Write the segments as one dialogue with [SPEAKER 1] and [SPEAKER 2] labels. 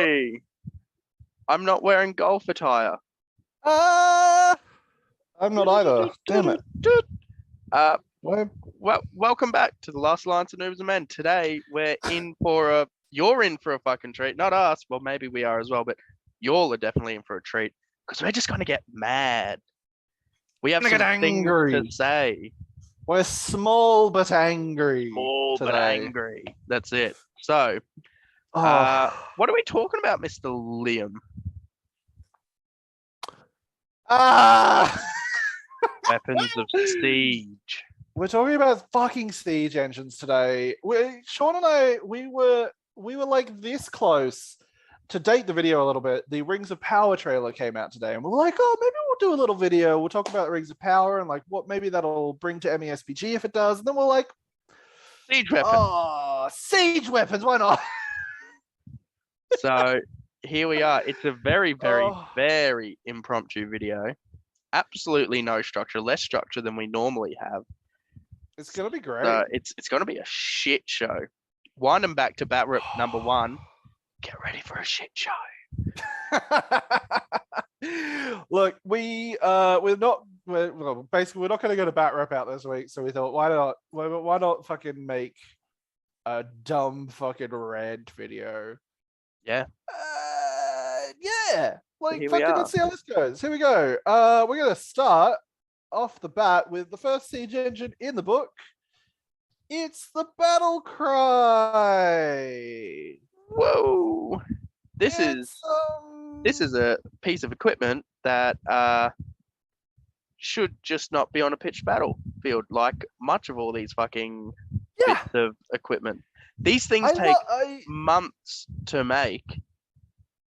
[SPEAKER 1] Hey, I'm not wearing golf attire.
[SPEAKER 2] I'm not either. Damn it.
[SPEAKER 1] Well, welcome back to the Last Alliance of Noobs and Men. Today you're in for a fucking treat. Not us. Well, maybe we are as well, but y'all are definitely in for a treat because we're just gonna get mad. We have
[SPEAKER 2] Gonna
[SPEAKER 1] some
[SPEAKER 2] get
[SPEAKER 1] things
[SPEAKER 2] angry.
[SPEAKER 1] to say.
[SPEAKER 2] We're small but angry.
[SPEAKER 1] Small but
[SPEAKER 2] today.
[SPEAKER 1] angry. That's it. So,
[SPEAKER 2] Oh.
[SPEAKER 1] what are we talking about, Mr. Liam? Weapons of siege.
[SPEAKER 2] We're talking about fucking siege engines today. Sean and I, we were like this close to date the video a little bit. The Rings of Power trailer came out today, and we're like, oh, maybe we'll do a little video. We'll talk about Rings of Power and like what maybe that'll bring to MESPG if it does. And then we're like,
[SPEAKER 1] siege weapons.
[SPEAKER 2] Oh, siege weapons. Why not?
[SPEAKER 1] So here we are. It's a very, very impromptu video. Absolutely no structure, less structure than we normally have.
[SPEAKER 2] It's gonna be great.
[SPEAKER 1] It's gonna be a shit show. Wind them back to bat rip number 1. Get ready for a shit show.
[SPEAKER 2] Look, we're not gonna go to bat rep out this week, so we thought why not fucking make a dumb fucking rant video.
[SPEAKER 1] Yeah.
[SPEAKER 2] Yeah. Like fucking let's see how this goes. Here we go. We're gonna start off the bat with the first siege engine in the book. It's the Battlecry.
[SPEAKER 1] Whoa. This is a piece of equipment that should just not be on a pitched battlefield like much of all these fucking bits of equipment. These things take months to make.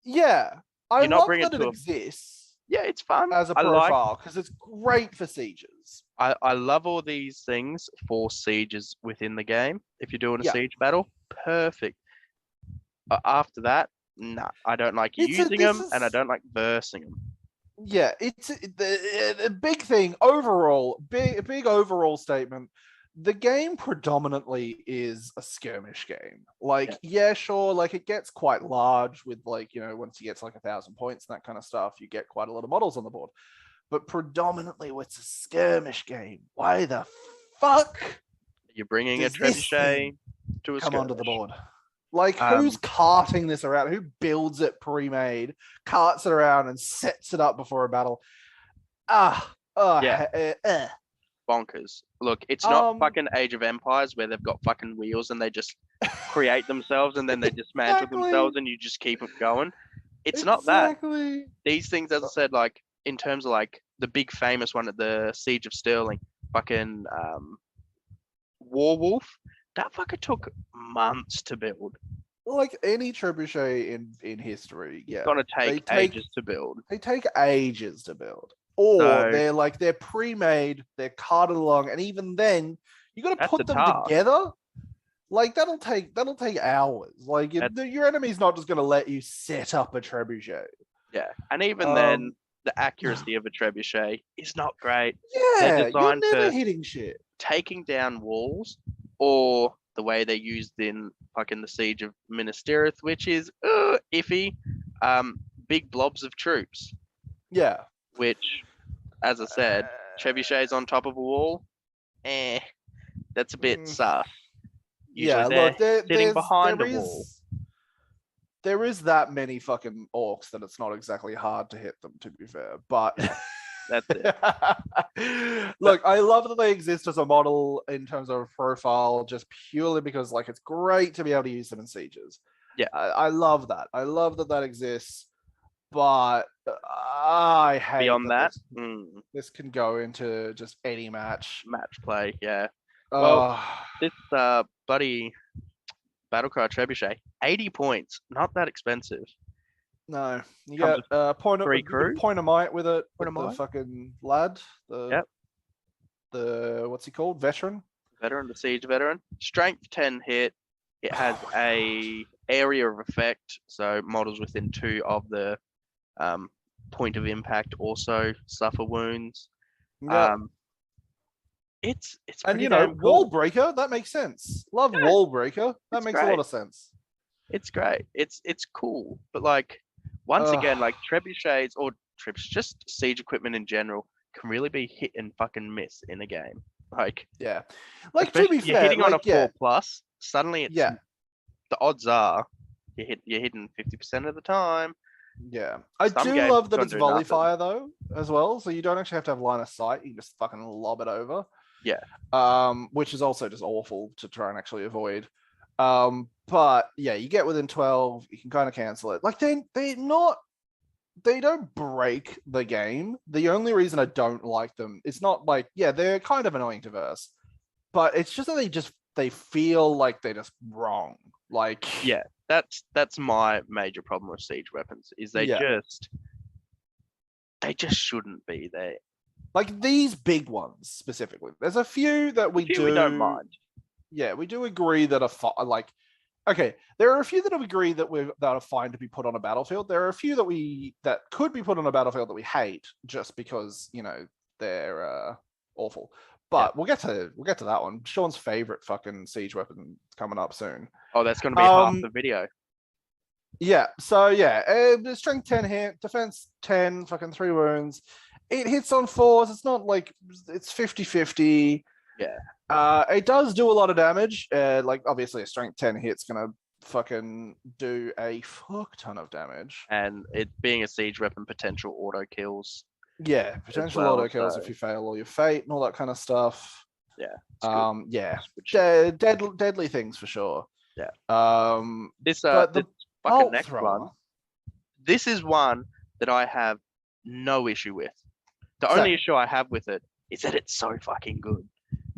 [SPEAKER 2] Yeah. I love that it exists.
[SPEAKER 1] Yeah, it's fun.
[SPEAKER 2] As a profile, because it's great for sieges.
[SPEAKER 1] I love all these things for sieges within the game. If you're doing a siege battle, perfect. After that, nah, I don't like using them, and I don't like versing them.
[SPEAKER 2] Yeah, it's the big thing overall, big overall statement. The game predominantly is a skirmish game. Like, yeah, sure, like it gets quite large with like, you know, once you get to like 1,000 points and that kind of stuff, you get quite a lot of models on the board. But predominantly it's a skirmish game. Why the fuck?
[SPEAKER 1] You're bringing a trebuchet to a skirmish.
[SPEAKER 2] Come onto the board. Like, who's carting this around? Who builds it pre-made, carts it around and sets it up before a battle?
[SPEAKER 1] Bonkers. Look, it's not fucking Age of Empires where they've got fucking wheels and they just create themselves and then they dismantle themselves and you just keep it going. It's not that. These things, as I said, like in terms of like the big famous one at the Siege of Stirling, fucking Warwolf, that fucker took months to build.
[SPEAKER 2] Like any trebuchet in history, yeah.
[SPEAKER 1] It's gonna take ages to build.
[SPEAKER 2] They take ages to build. Or they're pre-made, they're carted along, and even then you got to put them together. Like that'll take hours. Like your enemy's not just going to let you set up a trebuchet.
[SPEAKER 1] Yeah, and even then, the accuracy of a trebuchet is not great.
[SPEAKER 2] Yeah, you're never hitting shit.
[SPEAKER 1] Taking down walls, or the way they used in fucking the Siege of Minas Tirith, which is iffy. Big blobs of troops.
[SPEAKER 2] Yeah.
[SPEAKER 1] Which, as I said, trebuchets on top of a wall, that's a bit sus. Usually
[SPEAKER 2] look,
[SPEAKER 1] sitting behind a wall.
[SPEAKER 2] There is that many fucking orcs that it's not exactly hard to hit them, to be fair. But
[SPEAKER 1] that's it.
[SPEAKER 2] Look, I love that they exist as a model in terms of profile, just purely because like it's great to be able to use them in sieges.
[SPEAKER 1] Yeah,
[SPEAKER 2] I love that. I love that that exists. But I hate
[SPEAKER 1] beyond that.
[SPEAKER 2] This can go into just any match
[SPEAKER 1] play. Yeah. Well, this buddy Battlecry trebuchet, 80 points, not that expensive.
[SPEAKER 2] No, you got point of might with it. The fucking lad. The what's he called? Veteran,
[SPEAKER 1] the siege veteran. Strength 10 hit. It has a area of effect, so models within 2 of the point of impact also suffer wounds. It's
[SPEAKER 2] and you know, cool. Wall breaker, that makes sense. Love wall breaker, that makes a lot of sense.
[SPEAKER 1] It's great. It's cool, but like once again, like trebuchets or just siege equipment in general can really be hit and fucking miss in a game. Like
[SPEAKER 2] yeah, like to be
[SPEAKER 1] you're
[SPEAKER 2] fair,
[SPEAKER 1] hitting on
[SPEAKER 2] like
[SPEAKER 1] a 4+, suddenly it's
[SPEAKER 2] yeah,
[SPEAKER 1] the odds are you're hitting 50% of the time.
[SPEAKER 2] yeah. I
[SPEAKER 1] Some
[SPEAKER 2] do
[SPEAKER 1] games
[SPEAKER 2] love that
[SPEAKER 1] don't
[SPEAKER 2] it's
[SPEAKER 1] do
[SPEAKER 2] volley
[SPEAKER 1] nothing.
[SPEAKER 2] fire though, as well. So you don't actually have to have line of sight. You can just fucking lob it over.
[SPEAKER 1] Yeah.
[SPEAKER 2] Which is also just awful to try and actually avoid. But yeah, you get within 12, you can kind of cancel it. Like they don't break the game. The only reason I don't like them, it's not like, yeah, they're kind of annoying to verse, but it's just that they feel like they're just wrong. Like
[SPEAKER 1] yeah, that's my major problem with siege weapons is they just shouldn't be there.
[SPEAKER 2] Like these big ones specifically. There's a few that we
[SPEAKER 1] don't mind.
[SPEAKER 2] Yeah, we do agree that like okay, there are a few that we agree that are fine to be put on a battlefield. There are a few that could be put on a battlefield that we hate just because, you know, they're awful. But we'll get to that one. Sean's favorite fucking siege weapon coming up soon.
[SPEAKER 1] Oh, that's going to be half the video.
[SPEAKER 2] Yeah. So yeah, strength 10 hit, defense 10, fucking 3 wounds. It hits on 4s. It's not like it's 50-50.
[SPEAKER 1] Yeah.
[SPEAKER 2] It does do a lot of damage. Like obviously a strength 10 hit's gonna fucking do a fuck ton of damage.
[SPEAKER 1] And it being a siege weapon, potential auto kills.
[SPEAKER 2] Yeah, potential auto kills if you fail all your fate and all that kind of stuff.
[SPEAKER 1] Yeah.
[SPEAKER 2] Yeah. Deadly things for sure.
[SPEAKER 1] Yeah. This fucking next one. This is one that I have no issue with. The only issue I have with it is that it's so fucking good.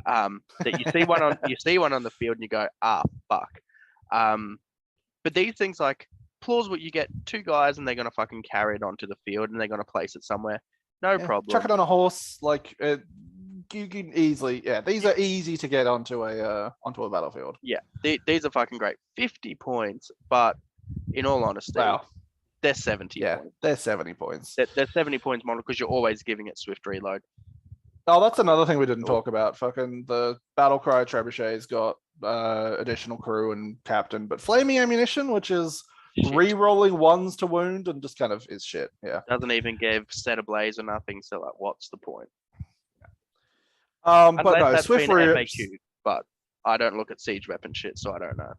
[SPEAKER 1] That you see one on the field and you go, fuck. But these things like plausible, you get 2 guys and they're gonna fucking carry it onto the field and they're gonna place it somewhere. No problem.
[SPEAKER 2] Chuck it on a horse, like you can easily. Yeah, these are easy to get onto a battlefield.
[SPEAKER 1] Yeah, these are fucking great. 50 points, but in all honesty, they're 70.
[SPEAKER 2] Yeah,
[SPEAKER 1] points.
[SPEAKER 2] They're 70 points.
[SPEAKER 1] They're 70 points model because you're always giving it swift reload.
[SPEAKER 2] Oh, that's another thing we didn't talk about. Fucking the Battlecry trebuchet's got additional crew and captain, but flaming ammunition, which is re-rolling 1s to wound and just kind of is shit. Yeah,
[SPEAKER 1] doesn't even give set ablaze or nothing. So like, what's the point?
[SPEAKER 2] But no,
[SPEAKER 1] that's
[SPEAKER 2] swift
[SPEAKER 1] FAQ, but I don't look at siege weapon shit, so I don't know.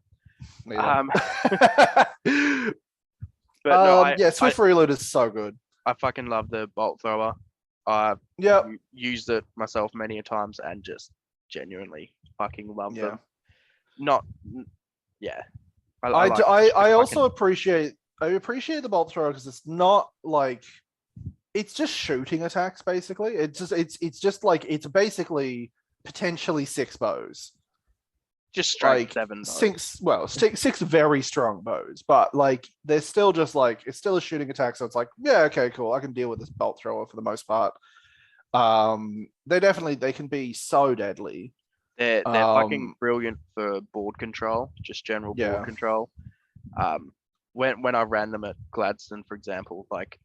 [SPEAKER 2] But no, swift reload is so good.
[SPEAKER 1] I fucking love the bolt thrower. I've used it myself many a times and just genuinely fucking love them.
[SPEAKER 2] I also appreciate the bolt thrower because it's not like it's just shooting attacks basically. It's just like it's basically potentially 6 bows.
[SPEAKER 1] Just straight
[SPEAKER 2] like
[SPEAKER 1] 7
[SPEAKER 2] bows. Six very strong bows, but like they're still just like it's still a shooting attack, so it's like, yeah, okay, cool. I can deal with this bolt thrower for the most part. They can be so deadly.
[SPEAKER 1] They're fucking brilliant for board control, just general board control. When I ran them at Gladstone, for example, like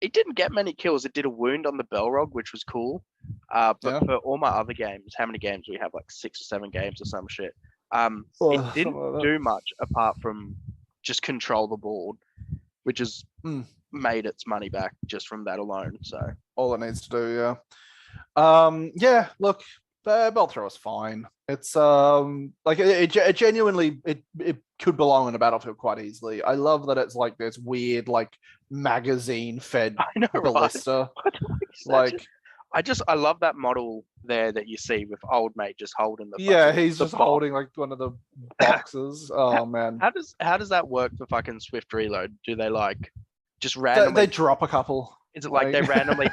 [SPEAKER 1] it didn't get many kills. It did a wound on the Belrog, which was cool. But for all my other games, how many games we have? Like 6 or 7 games or some shit. It didn't do much apart from just control the board, which has made its money back just from that alone. So
[SPEAKER 2] all it needs to do, look, the belt thrower is fine. It's like it genuinely it could belong in a battlefield quite easily. I love that it's like this weird like magazine fed ballista.
[SPEAKER 1] Right? Like I love that model there that you see with old mate just holding the
[SPEAKER 2] he's just holding like one of the boxes. Man,
[SPEAKER 1] how does that work for fucking swift reload? Do they like just randomly
[SPEAKER 2] they drop a couple?
[SPEAKER 1] Is it like they randomly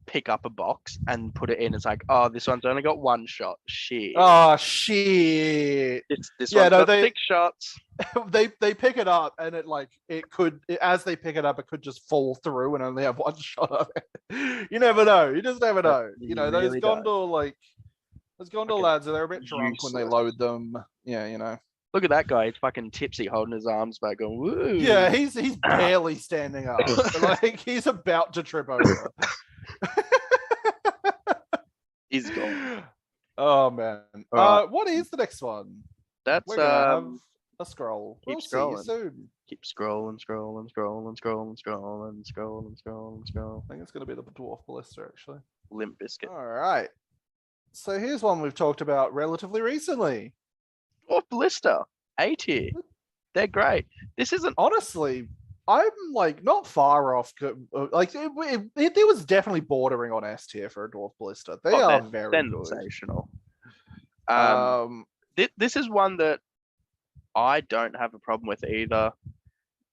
[SPEAKER 1] pick up a box and put it in? It's like, oh, this one's only got 1 shot. Shit.
[SPEAKER 2] Oh shit.
[SPEAKER 1] This one's got 6 shots.
[SPEAKER 2] They pick it up and as they pick it up, it could just fall through and only have 1 shot of it. You never know. You just never know. You know, those really Gondor lads, they're a bit drunk when they load them. Yeah, you know.
[SPEAKER 1] Look at that guy. He's fucking tipsy, holding his arms back, going, woo.
[SPEAKER 2] Yeah, he's barely standing up. Like he's about to trip over.
[SPEAKER 1] He's gone.
[SPEAKER 2] Oh man. What is the next one?
[SPEAKER 1] That's
[SPEAKER 2] a scroll.
[SPEAKER 1] Keep
[SPEAKER 2] We'll see you
[SPEAKER 1] scrolling.
[SPEAKER 2] soon.
[SPEAKER 1] Keep scrolling.
[SPEAKER 2] I think it's going to be the Dwarf Ballista, actually.
[SPEAKER 1] Limp Biscuit.
[SPEAKER 2] All right. So here's one we've talked about relatively recently.
[SPEAKER 1] Dwarf Ballista, A tier. They're great. This isn't
[SPEAKER 2] honestly. I'm like not far off. Like it was definitely bordering on S tier for a Dwarf Ballista. They are very
[SPEAKER 1] sensational.
[SPEAKER 2] good.
[SPEAKER 1] This is one that I don't have a problem with either.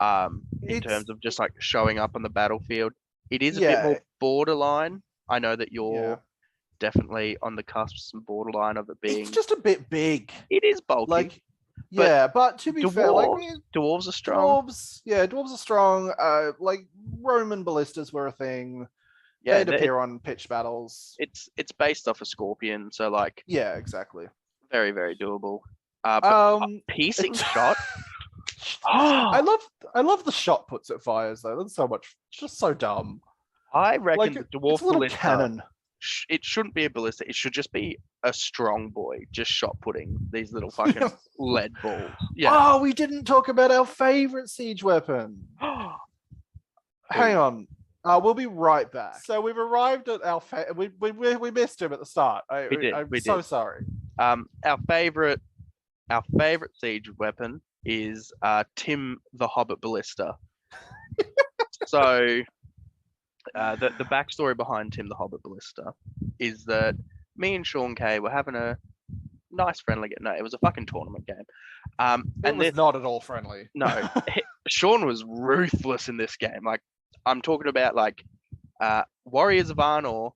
[SPEAKER 1] In terms of just like showing up on the battlefield, it is a bit more borderline. I know that you're definitely on the cusp, some borderline of it being.
[SPEAKER 2] It's just a bit big.
[SPEAKER 1] It is bulky.
[SPEAKER 2] Like, but to be fair, like
[SPEAKER 1] dwarves are strong.
[SPEAKER 2] Dwarves are strong. Like Roman ballistas were a thing. Yeah, they'd appear on pitched battles.
[SPEAKER 1] It's based off a scorpion, so like.
[SPEAKER 2] Yeah, exactly.
[SPEAKER 1] Very, very doable. But piercing shot.
[SPEAKER 2] I love the shot puts it fires though. That's so much, just so dumb.
[SPEAKER 1] I reckon the Dwarf Ballista
[SPEAKER 2] cannon.
[SPEAKER 1] It shouldn't be a ballista. It should just be a strong boy, just shot putting these little fucking lead balls. Yeah.
[SPEAKER 2] Oh, we didn't talk about our favorite siege weapon. Hang on. We'll be right back. So we've arrived at our we missed him at the start. I'm so sorry.
[SPEAKER 1] Our favorite siege weapon is Tim the Hobbit Ballista. So the backstory behind Tim the Hobbit Ballista is that me and Sean K were having a nice friendly game. No, it was a fucking tournament game.
[SPEAKER 2] It was not at all friendly.
[SPEAKER 1] No, Sean was ruthless in this game. Like I'm talking about like Warriors of Arnor,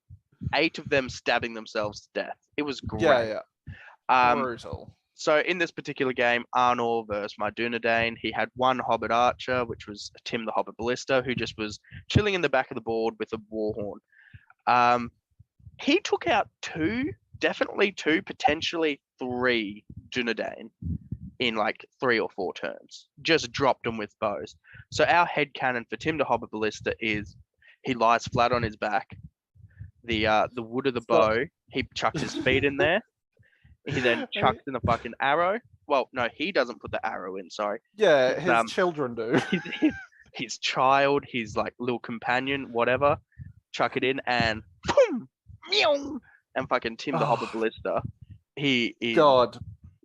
[SPEAKER 1] 8 of them stabbing themselves to death. It was great.
[SPEAKER 2] Yeah. Brutal.
[SPEAKER 1] So in this particular game, Arnor versus my Dunedain, he had one Hobbit Archer, which was Tim the Hobbit Ballista, who just was chilling in the back of the board with a Warhorn. He took out 2, potentially 3 Dunedain in like 3 or 4 turns. Just dropped them with bows. So our head cannon for Tim the Hobbit Ballista is he lies flat on his back. The wood of the bow, he chucks his feet in there. He then chucks in a fucking arrow. Well, no, he doesn't put the arrow in. Sorry.
[SPEAKER 2] Yeah, his children do.
[SPEAKER 1] His child, his like little companion, whatever. Chuck it in and boom, meow, and fucking Tim the Hobbit Ballista. He is
[SPEAKER 2] God.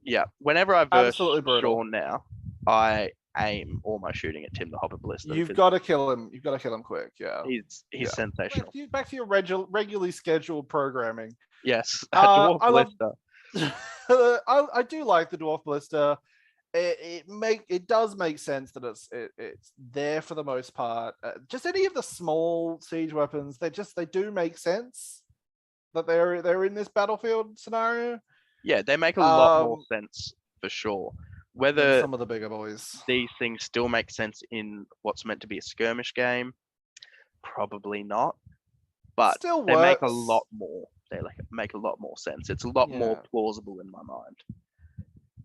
[SPEAKER 1] Yeah. Whenever I verse Sean now, I aim all my shooting at Tim the Hobbit Ballista.
[SPEAKER 2] You've got to kill him. You've got to kill him quick. Yeah.
[SPEAKER 1] He's sensational.
[SPEAKER 2] Back to your regularly scheduled programming.
[SPEAKER 1] Yes. Dwarf Ballista.
[SPEAKER 2] I do like the Dwarf Ballista. It does make sense that it's there for the most part. Just any of the small siege weapons, they do make sense that they're in this battlefield scenario.
[SPEAKER 1] Yeah, they make a lot more sense for sure. Whether
[SPEAKER 2] some of the bigger boys,
[SPEAKER 1] these things still make sense in what's meant to be a skirmish game, probably not. But
[SPEAKER 2] still
[SPEAKER 1] they make a lot more. They make a lot more sense. It's a lot more plausible in my mind.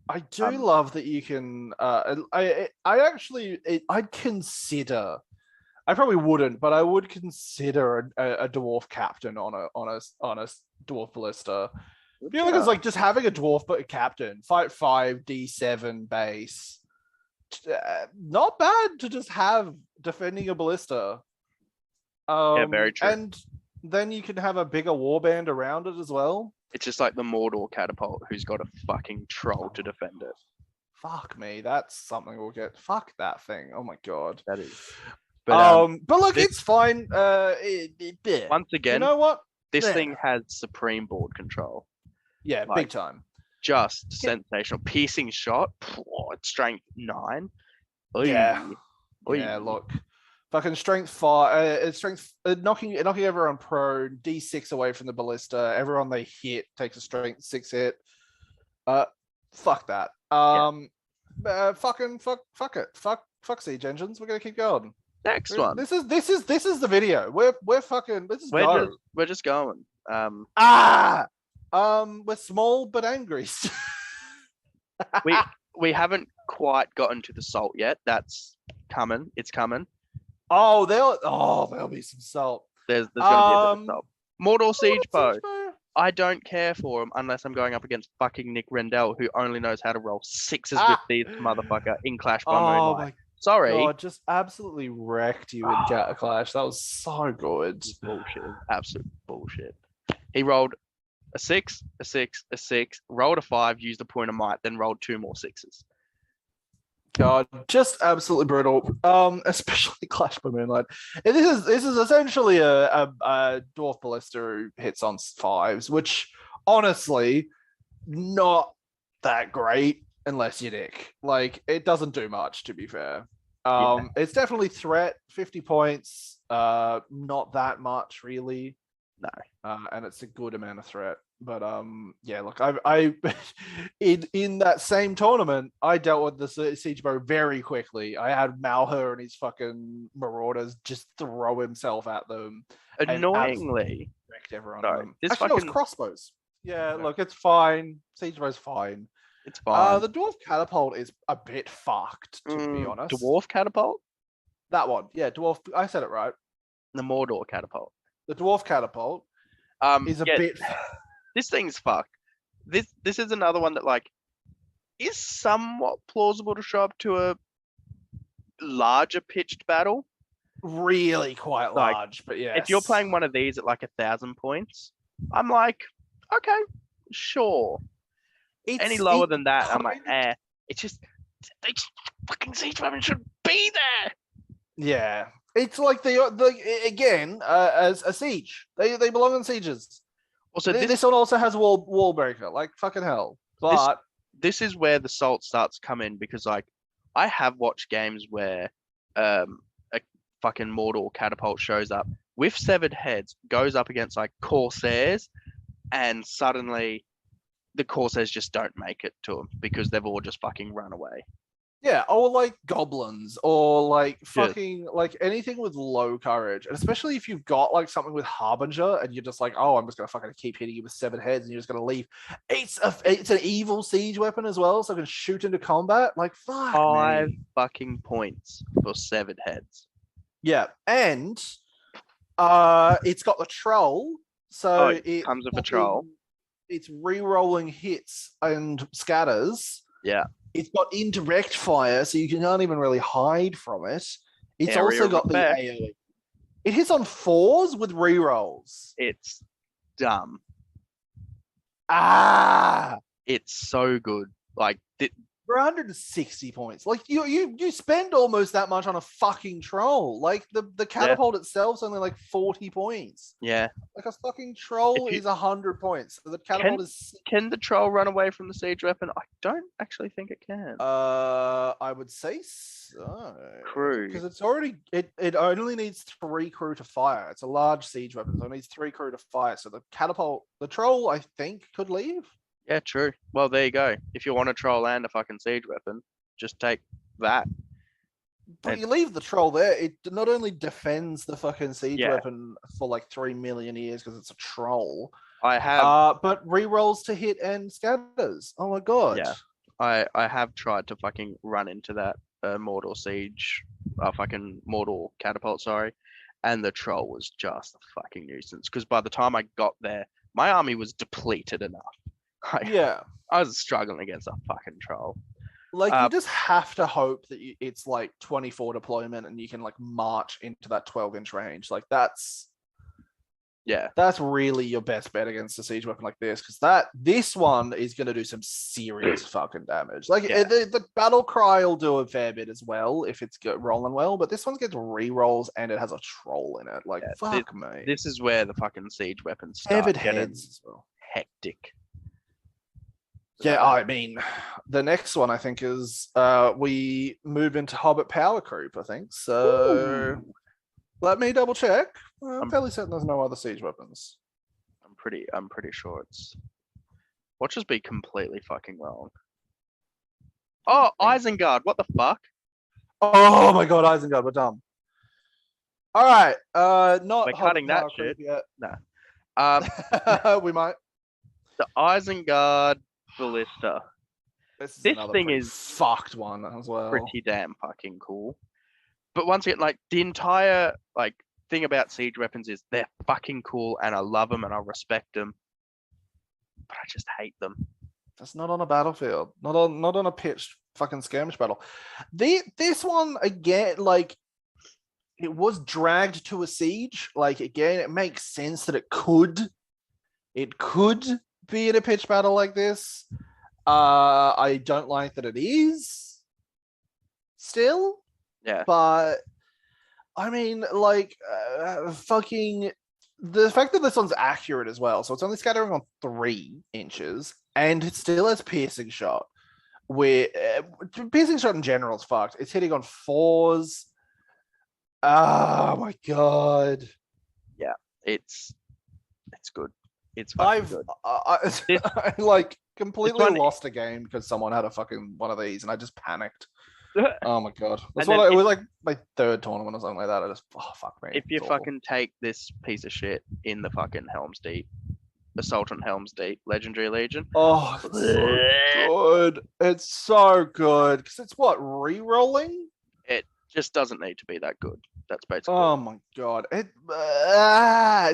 [SPEAKER 2] I do love that you can. I'd consider. I probably wouldn't, but I would consider a dwarf captain on a dwarf ballista. Purely because like just having a dwarf but a captain, fight 5 D7 base, not bad to just have defending a ballista.
[SPEAKER 1] Yeah, very true.
[SPEAKER 2] And then you can have a bigger warband around it as well.
[SPEAKER 1] It's just like the Mordor catapult, who's got a fucking troll to defend it.
[SPEAKER 2] Fuck me, that's something we'll get. Fuck that thing. Oh my god.
[SPEAKER 1] That is.
[SPEAKER 2] But look, it's fine.
[SPEAKER 1] Once again,
[SPEAKER 2] you know what?
[SPEAKER 1] This thing has supreme board control.
[SPEAKER 2] Yeah, like, big time.
[SPEAKER 1] Just sensational. Piercing shot. It's strength 9. Oy.
[SPEAKER 2] Yeah. Oy. Yeah, look. Fucking strength 5. Strength knocking everyone prone. D6 away from the ballista. Everyone they hit takes a strength 6 hit. Fuck that. Fuck it. Fuck siege engines. We're gonna keep going.
[SPEAKER 1] Next one.
[SPEAKER 2] This is the video. We're fucking.
[SPEAKER 1] We're just going.
[SPEAKER 2] We're small but angry.
[SPEAKER 1] we haven't quite gotten to the salt yet. That's coming. It's coming.
[SPEAKER 2] Oh, there'll be some salt.
[SPEAKER 1] There's gonna be a bit of salt. Mortal Siege Bow. I don't care for him unless I'm going up against fucking Nick Rendell, who only knows how to roll sixes with
[SPEAKER 2] Ah!
[SPEAKER 1] these motherfucker in Clash by
[SPEAKER 2] Oh
[SPEAKER 1] Moonlight.
[SPEAKER 2] my
[SPEAKER 1] Sorry.
[SPEAKER 2] god, just absolutely wrecked you in Clash. That was so good.
[SPEAKER 1] Bullshit. Absolute bullshit. He rolled a 6, a 6, a 6, rolled a 5, used a point of might, then rolled 2 more 6s.
[SPEAKER 2] God, just absolutely brutal. Especially Clash by Moonlight. And this is essentially a Dwarf Ballista who hits on 5s, which honestly, not that great unless you Nick. Like, it doesn't do much, to be fair. It's definitely threat, 50 points. Not that much really.
[SPEAKER 1] No.
[SPEAKER 2] And it's a good amount of threat. But yeah, look, I in that same tournament, I dealt with the siege bow very quickly. I had Malher and his fucking marauders just throw himself at them.
[SPEAKER 1] Annoyingly,
[SPEAKER 2] wrecked everyone.
[SPEAKER 1] sorry, this
[SPEAKER 2] Actually,
[SPEAKER 1] fucking
[SPEAKER 2] it was crossbows. Yeah, look, it's fine. Siege bow's fine.
[SPEAKER 1] It's fine.
[SPEAKER 2] The Dwarf Catapult is a bit fucked, to be honest.
[SPEAKER 1] Dwarf Catapult?
[SPEAKER 2] That one, yeah, Dwarf. I said it right.
[SPEAKER 1] The Mordor Catapult.
[SPEAKER 2] The Dwarf Catapult is a bit.
[SPEAKER 1] This thing's fucked. This is another one that like is somewhat plausible to show up to a larger pitched battle.
[SPEAKER 2] Really quite large, but yeah.
[SPEAKER 1] If you're playing one of these at like 1,000 points, I'm like, okay, sure. Any lower than that, I'm like, It's just fucking siege weapons should be there.
[SPEAKER 2] Yeah, it's like again as a siege. They belong in sieges. Also, this one also has wall breaker. Like fucking hell. But
[SPEAKER 1] this is where the salt starts to come in because like I have watched games where a fucking Mordor Catapult shows up with severed heads, goes up against like Corsairs, and suddenly the Corsairs just don't make it to them because they've all just fucking run away.
[SPEAKER 2] Yeah, or like goblins, or like fucking like anything with low courage, and especially if you've got like something with Harbinger, and you're just like, oh, I'm just gonna fucking keep hitting you with 7 heads, and you're just gonna leave. It's an evil siege weapon as well, so I can shoot into combat. Like
[SPEAKER 1] 5 fucking points for 7 heads.
[SPEAKER 2] Yeah, and it's got the troll, so it
[SPEAKER 1] comes with a troll.
[SPEAKER 2] It's re-rolling hits and scatters.
[SPEAKER 1] Yeah.
[SPEAKER 2] It's got indirect fire, so you can't even really hide from it. It's also got the AoE. It hits on 4s with rerolls.
[SPEAKER 1] It's dumb.
[SPEAKER 2] It's
[SPEAKER 1] so good. Like
[SPEAKER 2] for 160 points. Like you spend almost that much on a fucking troll. Like the catapult itself's only like 40 points.
[SPEAKER 1] Yeah.
[SPEAKER 2] Like a fucking troll is 100 points. So the catapult is.
[SPEAKER 1] Can the troll run away from the siege weapon? I don't actually think it can.
[SPEAKER 2] I would say so.
[SPEAKER 1] Crew.
[SPEAKER 2] Because it's already it only needs 3 crew to fire. It's a large siege weapon, so it needs 3 crew to fire. So the troll, I think, could leave.
[SPEAKER 1] Yeah, true. Well, there you go. If you want a troll and a fucking siege weapon, just take that.
[SPEAKER 2] But you leave the troll there. It not only defends the fucking siege weapon for like 3 million years because it's a troll.
[SPEAKER 1] I have.
[SPEAKER 2] But rerolls to hit and scatters. Oh my god.
[SPEAKER 1] Yeah. I have tried to fucking run into that Mordor siege, fucking Mordor catapult, sorry, and the troll was just a fucking nuisance. Because by the time I got there, my army was depleted enough. I was struggling against a fucking troll.
[SPEAKER 2] Like you just have to hope that it's like 24 deployment and you can like march into that 12-inch range. Like that's really your best bet against a siege weapon like this, because this one is going to do some serious fucking damage. Like the Battlecry will do a fair bit as well if it's rolling well, but this one gets re-rolls and it has a troll in it. Like fuck me.
[SPEAKER 1] This is where the fucking siege weapons start getting as well. Hectic.
[SPEAKER 2] Yeah, I mean, the next one I think is we move into Hobbit Power Creep, I think. So let me double check. I'm fairly certain there's no other siege weapons.
[SPEAKER 1] I'm pretty sure it's. Watch us be completely fucking wrong. Oh, Isengard! What the fuck?
[SPEAKER 2] Oh my god, Isengard, we're dumb. All right, not
[SPEAKER 1] we're cutting that shit
[SPEAKER 2] yet.
[SPEAKER 1] No.
[SPEAKER 2] We might.
[SPEAKER 1] The Isengard Ballista.
[SPEAKER 2] This thing is fucked one as well.
[SPEAKER 1] Pretty damn fucking cool. But once again, like the entire thing about siege weapons is they're fucking cool and I love them and I respect them. but I just hate them.
[SPEAKER 2] That's not on a battlefield. Not on a pitched fucking skirmish battle. This one again, like, it was dragged to a siege. Like, again, it makes sense that it could be in a pitched battle like this. I don't like that it is still.
[SPEAKER 1] Yeah.
[SPEAKER 2] But I mean, like, fucking the fact that this one's accurate as well. So it's only scattering on 3 inches, and it still has piercing shot. Where piercing shot in general is fucked. It's hitting on 4s. Oh my god.
[SPEAKER 1] Yeah, it's good. It's fucking good.
[SPEAKER 2] I like completely lost a game because someone had a fucking one of these, and I just panicked. Oh my god. It was like my 3rd tournament or something like that. I just fuck me.
[SPEAKER 1] If you fucking take this piece of shit in the fucking Helm's Deep, Assault on Helm's Deep, Legendary Legion.
[SPEAKER 2] Oh, it's so good. It's so good. Because it's what, re-rolling?
[SPEAKER 1] It just doesn't need to be that good. That's basically.
[SPEAKER 2] Oh my god.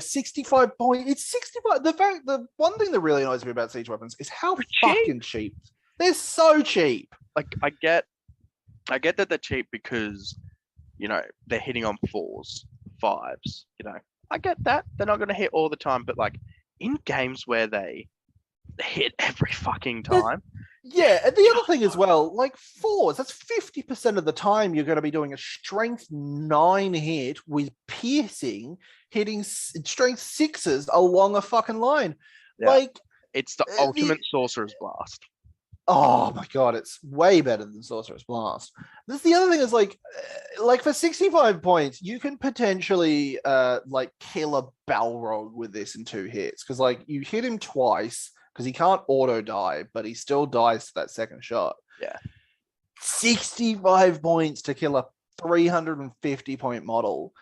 [SPEAKER 2] 65 points. It's 65. The one thing that really annoys me about siege weapons is how fucking cheap. They're so cheap.
[SPEAKER 1] Like, I get that they're cheap because, you know, they're hitting on 4s, 5s, you know. I get that. They're not going to hit all the time, but like in games where they hit every fucking time.
[SPEAKER 2] Yeah, and the other thing as well, like 4s, that's 50% of the time you're going to be doing a strength 9 hit with piercing, hitting strength 6s along a fucking line. Yeah. Like,
[SPEAKER 1] it's the ultimate Sorcerer's Blast.
[SPEAKER 2] Oh my god, it's way better than Sorcerer's Blast. This the other thing is like for 65 points, you can potentially like kill a Balrog with this in 2 hits. Because like you hit him twice because he can't auto die, but he still dies to that second shot.
[SPEAKER 1] Yeah.
[SPEAKER 2] 65 points to kill a 350 point model.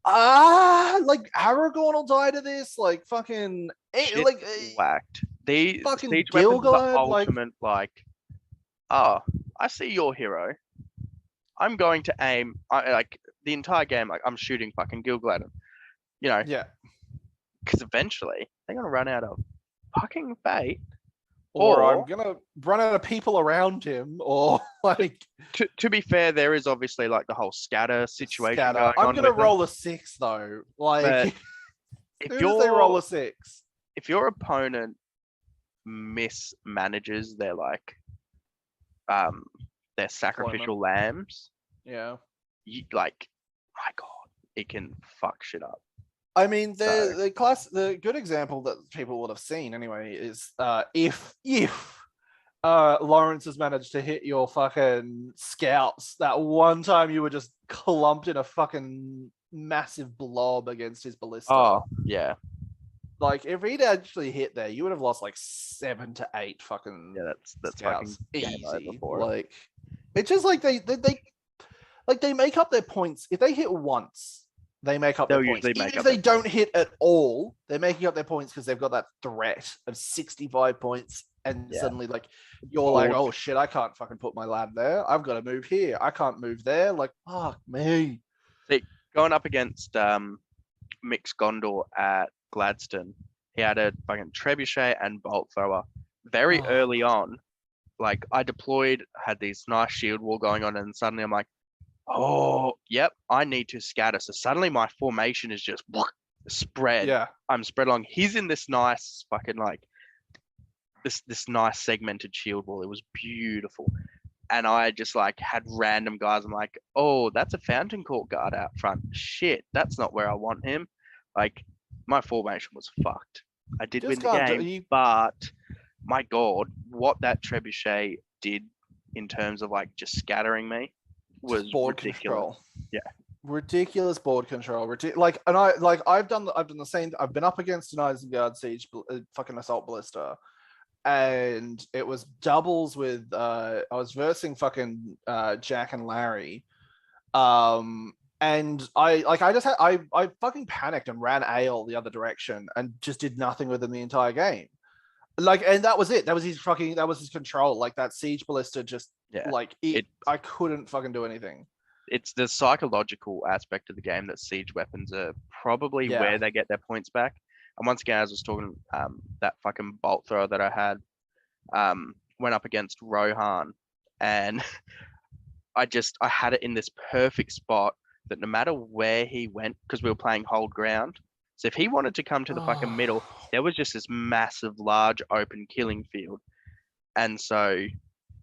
[SPEAKER 2] Like Aragorn will die to this, like fucking like
[SPEAKER 1] whacked. The
[SPEAKER 2] fucking
[SPEAKER 1] siege weapons are
[SPEAKER 2] Gilgalad,
[SPEAKER 1] ultimate, like, oh, I see your hero. I'm going to aim. Like the entire game, like I'm shooting fucking Gilgalad. You know.
[SPEAKER 2] Yeah.
[SPEAKER 1] Because eventually they're gonna run out of fucking bait.
[SPEAKER 2] Or I'm gonna run out of people around him, or like.
[SPEAKER 1] To be fair, there is obviously like the whole scatter situation going on.
[SPEAKER 2] I'm gonna roll a 6 though. Like,
[SPEAKER 1] if
[SPEAKER 2] they roll a 6,
[SPEAKER 1] if your opponent mismanages their like, their sacrificial lambs,
[SPEAKER 2] yeah,
[SPEAKER 1] like, my god, it can fuck shit up.
[SPEAKER 2] I mean, the good example that people would have seen anyway is if Lawrence has managed to hit your fucking scouts that one time you were just clumped in a fucking massive blob against his ballista.
[SPEAKER 1] Oh, yeah.
[SPEAKER 2] Like, if he'd actually hit there, you would have lost like 7 to 8 fucking.
[SPEAKER 1] Yeah, that's
[SPEAKER 2] scouts.
[SPEAKER 1] fucking
[SPEAKER 2] Easy. Like, it's just like they make up their points. If they hit once, they make up their points. Even if they don't hit at all, they're making up their points because they've got that threat of 65 points. And suddenly, like, you're like, oh shit, I can't fucking put my lad there. I've got to move here. I can't move there. Like, fuck me.
[SPEAKER 1] See, going up against Mix Gondor at Gladstone, he had a fucking trebuchet and bolt thrower. Very early on, like, I deployed, had this nice shield wall going on, and suddenly I'm like, oh, yep, I need to scatter. So suddenly my formation is just spread.
[SPEAKER 2] Yeah.
[SPEAKER 1] I'm spread along. He's in this nice fucking, like, this nice segmented shield wall. It was beautiful. And I just, like, had random guys. I'm like, oh, that's a Fountain Court guard out front. Shit, that's not where I want him. Like, my formation was fucked. I did win the game, but my god, what that trebuchet did in terms of, like, just scattering me was
[SPEAKER 2] board
[SPEAKER 1] ridiculous.
[SPEAKER 2] Control.
[SPEAKER 1] Yeah,
[SPEAKER 2] ridiculous board control. I've done the same. I've been up against an Isengard siege, fucking assault ballista, and it was doubles with. I was versing fucking Jack and Larry, and I fucking panicked and ran Ale the other direction and just did nothing with him the entire game. Like, and that was it. That was his control. Like, that siege ballista just I couldn't fucking do anything.
[SPEAKER 1] It's the psychological aspect of the game that siege weapons are probably where they get their points back. And once again, as I was talking, that fucking bolt thrower that I had went up against Rohan, and I had it in this perfect spot that no matter where he went, because we were playing hold ground. So if he wanted to come to the fucking middle, there was just this massive, large, open killing field. And so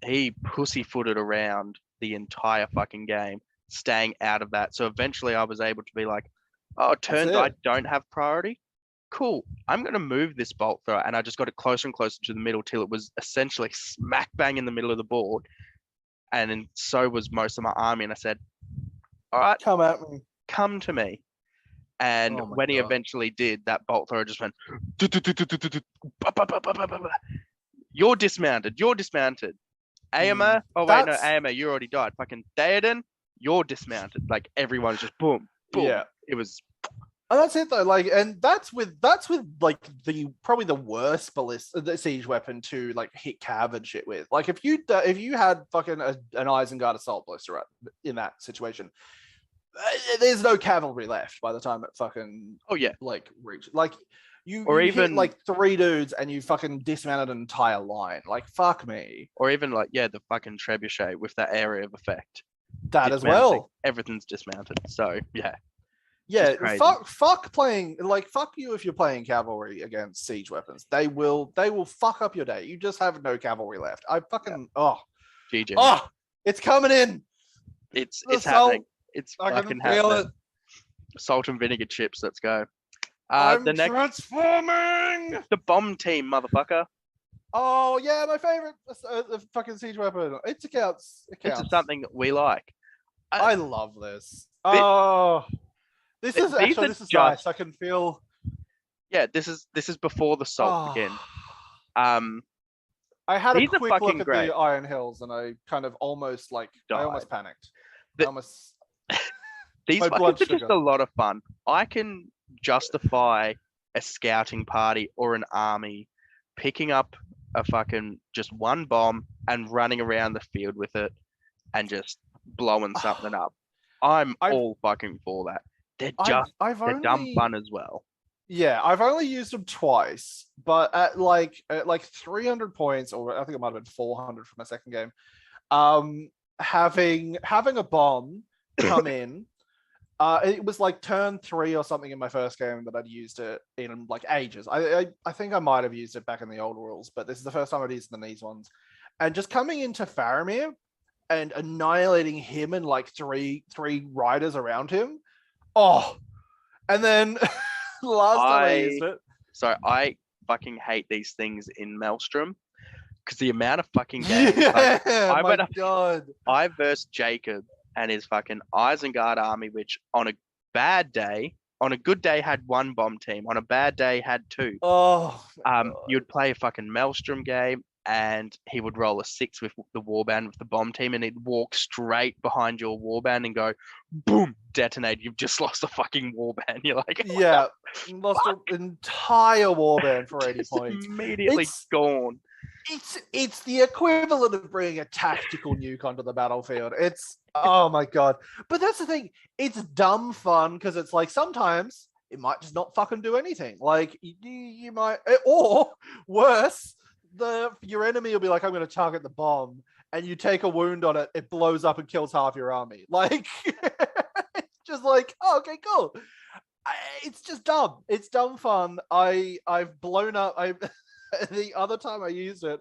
[SPEAKER 1] he pussyfooted around the entire fucking game, staying out of that. So eventually I was able to be like, oh, turns I don't have priority. Cool. I'm going to move this bolt thrower. And I just got it closer and closer to the middle till it was essentially smack bang in the middle of the board. And then so was most of my army. And I said, all right,
[SPEAKER 2] come at me.
[SPEAKER 1] Come to me. And when he eventually did, that bolt thrower just went, you're dismounted. You're dismounted. Aomer, oh wait, no, Aomer, you already died. Fucking Theoden, you're dismounted. Like everyone's just boom, boom. Yeah. It was.
[SPEAKER 2] And that's it though. Like, and that's with like probably the worst ballista, the siege weapon to like hit cav and shit with. Like if you had fucking an Isengard assault ballista in that situation, there's no cavalry left by the time it fucking like reach like. You even hit like 3 dudes and you fucking dismounted an entire line. Like, fuck me.
[SPEAKER 1] Or even like, the fucking trebuchet with that area of effect.
[SPEAKER 2] That as well.
[SPEAKER 1] Everything's dismounted. So, yeah.
[SPEAKER 2] Yeah, fuck playing, like, fuck you if you're playing cavalry against siege weapons. They will fuck up your day. You just have no cavalry left. I fucking,
[SPEAKER 1] GG.
[SPEAKER 2] Oh, it's coming in.
[SPEAKER 1] It's happening. It's fucking happening. Salt and vinegar chips, let's go.
[SPEAKER 2] I'm transforming!
[SPEAKER 1] The bomb team, motherfucker.
[SPEAKER 2] Oh, yeah, my favorite fucking siege weapon. It counts.
[SPEAKER 1] It's something we like.
[SPEAKER 2] I love this. This is nice. I can feel...
[SPEAKER 1] Yeah, this is before the salt again.
[SPEAKER 2] I had a quick look at the Iron Hills and I kind of almost panicked.
[SPEAKER 1] These weapons are just a lot of fun. I can justify a scouting party or an army picking up a fucking just one bomb and running around the field with it and just blowing something up. I'm all fucking for that. They're dumb fun as well.
[SPEAKER 2] Yeah, I've only used them twice, but at like 300 points, or I think it might have been 400 for my second game. Having a bomb come in. It was like turn 3 or something in my first game that I'd used it in like ages. I think I might have used it back in the old rules, but this is the first time I'd used it in these ones. And just coming into Faramir and annihilating him and like three riders around him. Oh, and then last time I used it.
[SPEAKER 1] So I fucking hate these things in Maelstrom because the amount of fucking games. I versed Jacob and his fucking Isengard army, which on a good day had 1 bomb team, on a bad day had 2. You'd play a fucking Maelstrom game and he would roll a 6 with the warband with the bomb team and he'd walk straight behind your warband and go, boom, detonate. You've just lost a fucking warband. You're like,
[SPEAKER 2] lost an entire warband for 80 points.
[SPEAKER 1] Immediately gone.
[SPEAKER 2] It's the equivalent of bringing a tactical nuke onto the battlefield. It's oh my god. But that's the thing. It's dumb fun because it's like sometimes it might just not fucking do anything. Like you might, or worse, your enemy will be like, I'm going to target the bomb, and you take a wound on it. It blows up and kills half your army. Like it's just like, oh, okay, cool. It's just dumb. It's dumb fun. I've blown up. The other time I used it,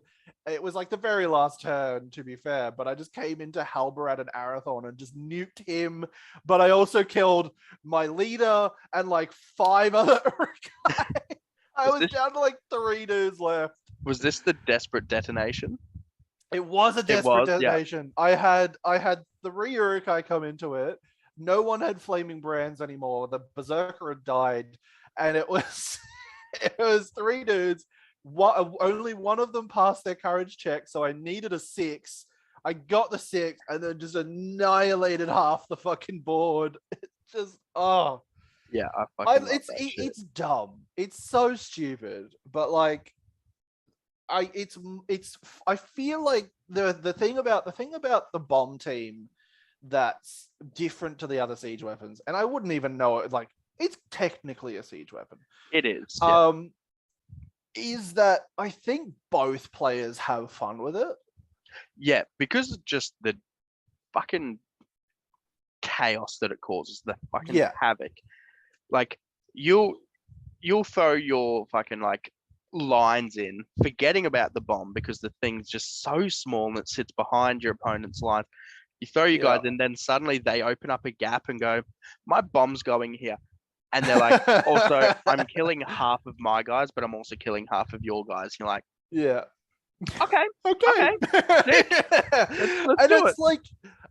[SPEAKER 2] it was like the very last turn, to be fair, but I just came into Halbarad and Arathorn and just nuked him, but I also killed my leader and like 5 other guys. I was down to like 3 dudes left.
[SPEAKER 1] Was this the desperate detonation?
[SPEAKER 2] It was a desperate detonation. Yeah. I had 3 Uruk-hai come into it. No one had flaming brands anymore. The Berserker had died, and it was 3 dudes. Only one of them passed their courage check, so I needed a 6. I got the 6 and then just annihilated half the fucking board. It's just
[SPEAKER 1] yeah,
[SPEAKER 2] it's dumb. It's so stupid, but like I feel like the thing about the bomb team that's different to the other siege weapons, and I wouldn't even know it, like it's technically a siege weapon.
[SPEAKER 1] It is. Yeah.
[SPEAKER 2] Is that I think both players have fun with it.
[SPEAKER 1] Yeah, because of just the fucking chaos that it causes, the fucking havoc. Like you'll throw your fucking like lines in, forgetting about the bomb because the thing's just so small and it sits behind your opponent's line. You throw your guys in, then suddenly they open up a gap and go, my bomb's going here. And they're like, also, I'm killing half of my guys, but I'm also killing half of your guys. You're like,
[SPEAKER 2] yeah.
[SPEAKER 1] Okay.
[SPEAKER 2] Let's
[SPEAKER 1] and
[SPEAKER 2] it's
[SPEAKER 1] it.
[SPEAKER 2] like,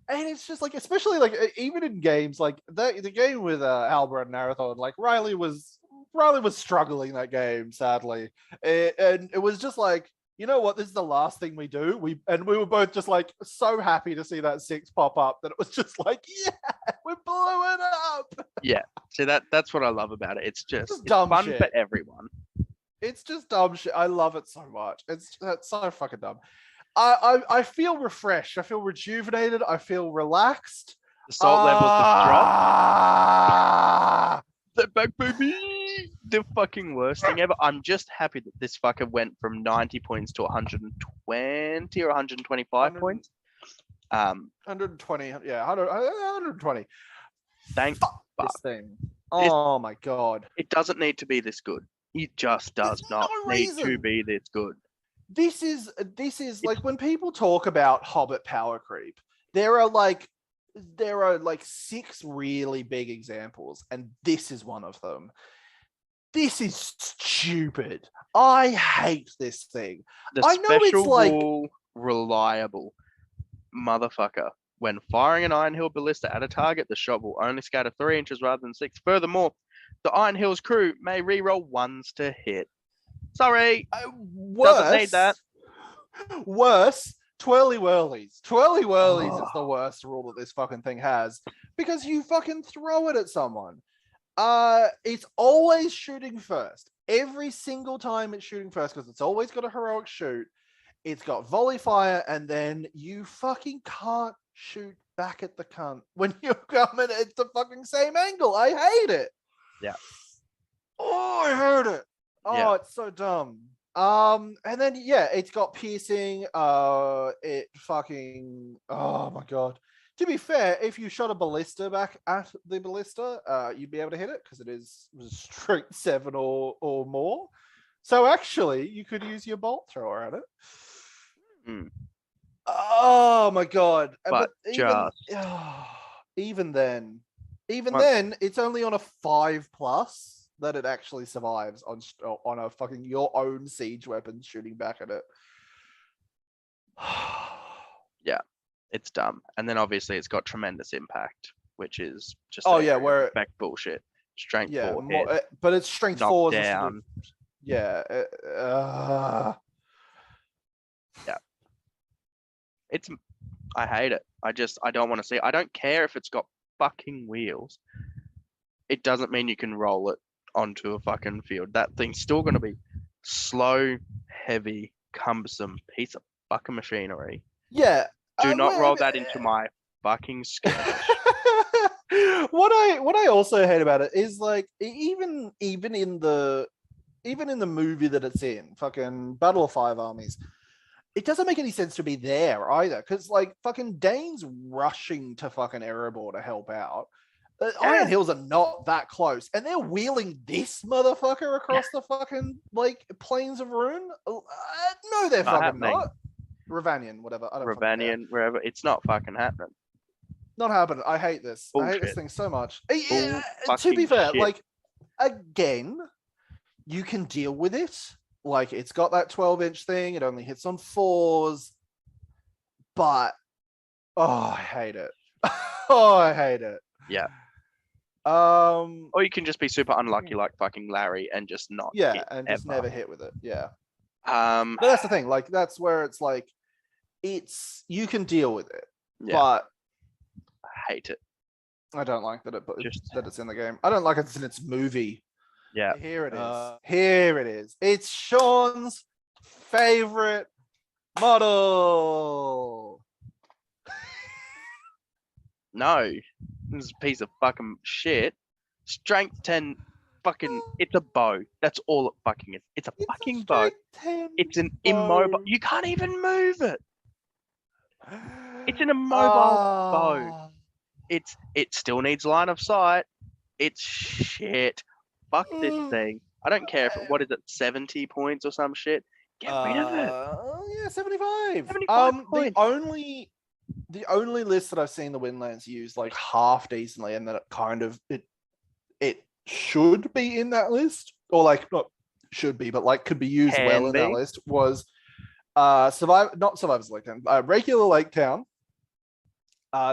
[SPEAKER 2] and it's just like, especially like even in games like the game with Albert and Marathon, like Riley was struggling that game, sadly, and it was just like, you know what, this is the last thing we do. We were both just like so happy to see that 6 pop up that it was just like, yeah, we blew it up.
[SPEAKER 1] Yeah, so that's what I love about it. It's
[SPEAKER 2] dumb
[SPEAKER 1] fun
[SPEAKER 2] shit
[SPEAKER 1] for everyone.
[SPEAKER 2] It's just dumb shit. I love it so much. It's so fucking dumb. I feel refreshed. I feel rejuvenated. I feel relaxed.
[SPEAKER 1] The salt levels have dropped. They're back, baby. The fucking worst thing ever. I'm just happy that this fucker went from 90 points to 120 or 125 points.
[SPEAKER 2] 120. Yeah, 120.
[SPEAKER 1] Thank
[SPEAKER 2] this thing. Oh my god.
[SPEAKER 1] It doesn't need to be this good. It just does not need to be this good.
[SPEAKER 2] This is like when people talk about Hobbit power creep, there are like 6 really big examples, and this is one of them. This is stupid. I hate this thing. I know it's like
[SPEAKER 1] reliable motherfucker. When firing an Iron Hill Ballista at a target, the shot will only scatter 3 inches rather than 6. Furthermore, the Iron Hills crew may reroll 1s to hit. Sorry. Doesn't need that.
[SPEAKER 2] Worse, twirly whirlies. Twirly whirlies is the worst rule that this fucking thing has, because you fucking throw it at someone. It's always shooting first. Every single time it's shooting first, because it's always got a heroic shoot. It's got volley fire, and then you fucking can't shoot back at the cunt when you're coming at the fucking same angle. I hate it.
[SPEAKER 1] Yeah.
[SPEAKER 2] Oh, I hate it. Oh, it's so dumb. And then it's got piercing. It fucking. Oh my god. To be fair, if you shot a ballista back at the ballista, you'd be able to hit it because it is strength 7 or more. So actually, you could use your bolt thrower at it.
[SPEAKER 1] Mm.
[SPEAKER 2] Oh my god!
[SPEAKER 1] But
[SPEAKER 2] even then, it's only on a 5+ that it actually survives on a fucking your own siege weapon shooting back at it.
[SPEAKER 1] Yeah, it's dumb. And then obviously it's got tremendous impact, which is just
[SPEAKER 2] where
[SPEAKER 1] effect bullshit. Strength 4
[SPEAKER 2] but it's strength 4
[SPEAKER 1] down.
[SPEAKER 2] Yeah.
[SPEAKER 1] I hate it. I don't want to see it. I don't care if it's got fucking wheels. It doesn't mean you can roll it onto a fucking field. That thing's still going to be slow, heavy, cumbersome piece of fucking machinery.
[SPEAKER 2] Yeah.
[SPEAKER 1] Do not roll that into my fucking skirmish.
[SPEAKER 2] What I also hate about it is like even in the movie that it's in, fucking Battle of 5 Armies, it doesn't make any sense to be there either, because like fucking Dane's rushing to fucking Erebor to help out. Iron Hills are not that close, and they're wheeling this motherfucker across the fucking like plains of Rune. No, they're fucking not. Ravanian, whatever. I don't
[SPEAKER 1] Ravanian, wherever. It's not fucking happening.
[SPEAKER 2] Not happening. I hate this.
[SPEAKER 1] Bullshit.
[SPEAKER 2] I hate this thing so much. To be fair, like again, you can deal with it. Like it's got that 12-inch thing. It only hits on 4s, but I hate it. I hate it.
[SPEAKER 1] Yeah. Or you can just be super unlucky like fucking Larry and just not hit
[SPEAKER 2] and just never hit with it. Yeah.
[SPEAKER 1] But
[SPEAKER 2] that's the thing. Like that's where it's like you can deal with it, but
[SPEAKER 1] I hate it.
[SPEAKER 2] I don't like that it's in the game. I don't like it's in its movie.
[SPEAKER 1] Yeah.
[SPEAKER 2] Here it is. Here it is. It's Sean's favorite model.
[SPEAKER 1] No, this is a piece of fucking shit. Strength 10, fucking, it's a bow. That's all it fucking is. It's a fucking bow. It's an immobile. You can't even move it. It's an immobile bow. It still needs line of sight. It's shit. Fuck this thing. I don't care if what is it, 70 points or some shit. Get rid of it.
[SPEAKER 2] Yeah, 75.
[SPEAKER 1] 75 points.
[SPEAKER 2] The only list that I've seen the Windlands use like half decently, and that it should be in that list, or like not should be, but like could be used well in that list was not Survivors Lake Town, regular Lake Town.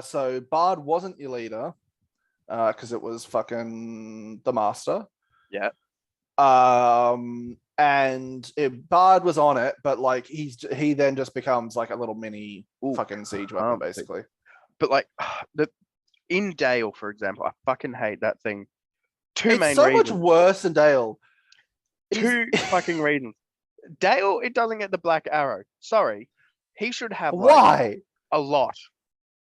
[SPEAKER 2] So Bard wasn't your leader, because it was fucking the master.
[SPEAKER 1] Yeah.
[SPEAKER 2] And Bard was on it, but like he then just becomes like a little mini fucking siege weapon, basically.
[SPEAKER 1] But like in Dale, for example, I fucking hate that thing.
[SPEAKER 2] It's so much worse than Dale.
[SPEAKER 1] Two fucking reasons. Dale, it doesn't get the black arrow. Sorry, he should have
[SPEAKER 2] why
[SPEAKER 1] a lot.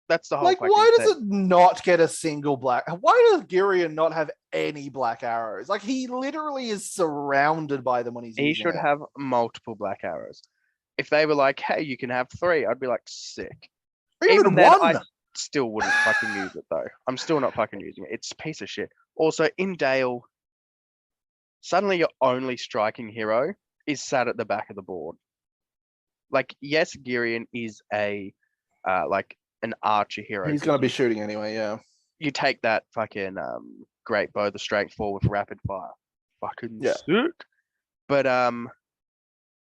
[SPEAKER 1] That's the whole.
[SPEAKER 2] Like, why does it not get a single black? Why does Girion not have any black arrows? Like, he literally is surrounded by them when he's.
[SPEAKER 1] He should have multiple black arrows. If they were like, "Hey, you can have 3," I'd be like, "Sick."
[SPEAKER 2] Even one.
[SPEAKER 1] I still wouldn't fucking use it though. I'm still not fucking using it. It's a piece of shit. Also, in Dale, suddenly your only striking hero is sat at the back of the board. Like, yes, Girion is a like an archer hero.
[SPEAKER 2] He's gonna be shooting anyway, yeah.
[SPEAKER 1] You take that fucking great bow, the strength 4 with rapid fire. Fucking sick. But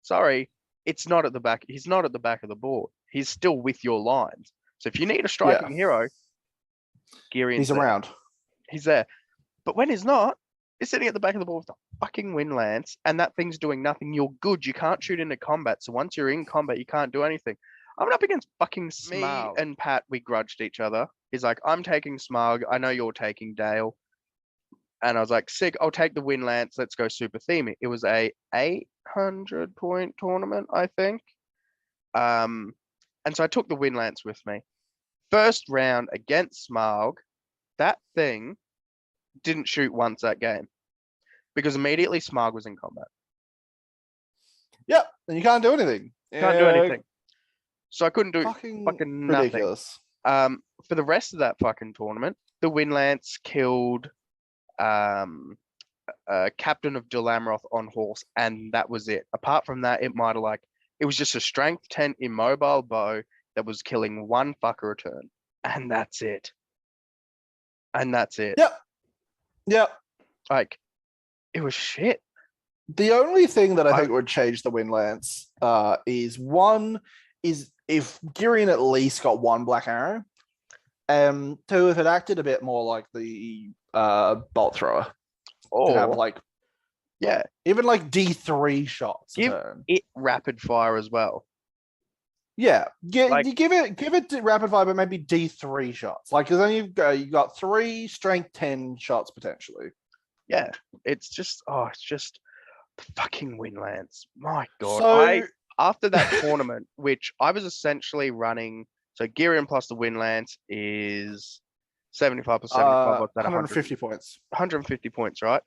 [SPEAKER 1] sorry, it's not at the back. He's not at the back of the board. He's still with your lines. So if you need a striking hero, Girion's
[SPEAKER 2] he's around.
[SPEAKER 1] He's there. But when he's not, he's sitting at the back of the board with the fucking wind lance, and that thing's doing nothing. You're good. You can't shoot into combat. So once you're in combat, you can't do anything. I went up against fucking Smug. Me and Pat, we grudged each other. He's like, I'm taking Smug. I know you're taking Dale. And I was like, sick, I'll take the wind lance. Let's go super themey. It was a 800-point tournament, I think. And so I took the wind lance with me. First round against Smug, that thing didn't shoot once that game. Because immediately Smug was in combat.
[SPEAKER 2] Yep, and you can't do anything.
[SPEAKER 1] Can't do anything. So I couldn't do fucking
[SPEAKER 2] ridiculous.
[SPEAKER 1] nothing. For the rest of that fucking tournament, the wind lance killed Captain of Delameroth on horse, and that was it. Apart from that, it was just a strength 10 immobile bow that was killing one fucker a turn, and that's it. Yep. Like, it was shit.
[SPEAKER 2] The only thing that I think would change the wind lance is if Girion at least got one black arrow, 2, if it acted a bit more like the bolt thrower, or have like even like D3 shots.
[SPEAKER 1] Give it rapid fire as well.
[SPEAKER 2] Yeah, you give it rapid fire, but maybe D3 shots. Like, because then you got 3 strength 10 shots potentially.
[SPEAKER 1] Yeah, it's just fucking wind lance. My God, so, after that tournament, which I was essentially running, so Girion plus the wind lance is 75 or 75. What's that?
[SPEAKER 2] 150 points.
[SPEAKER 1] 150 points, right?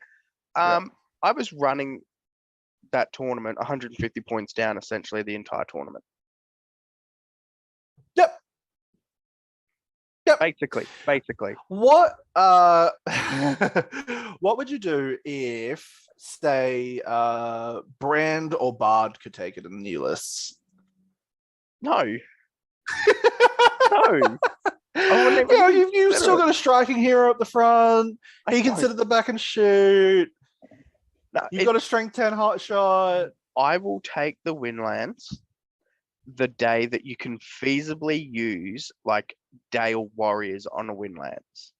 [SPEAKER 1] I was running that tournament 150 points down essentially the entire tournament.
[SPEAKER 2] Yep.
[SPEAKER 1] Basically.
[SPEAKER 2] What what would you do if, say, Brand or Bard could take it in the new lists?
[SPEAKER 1] No.
[SPEAKER 2] You've still got a striking hero up the front. He can sit at the back and shoot. No, you've got a strength 10 hot shot.
[SPEAKER 1] I will take the wind lance the day that you can feasibly use like Dale warriors on a wind lance.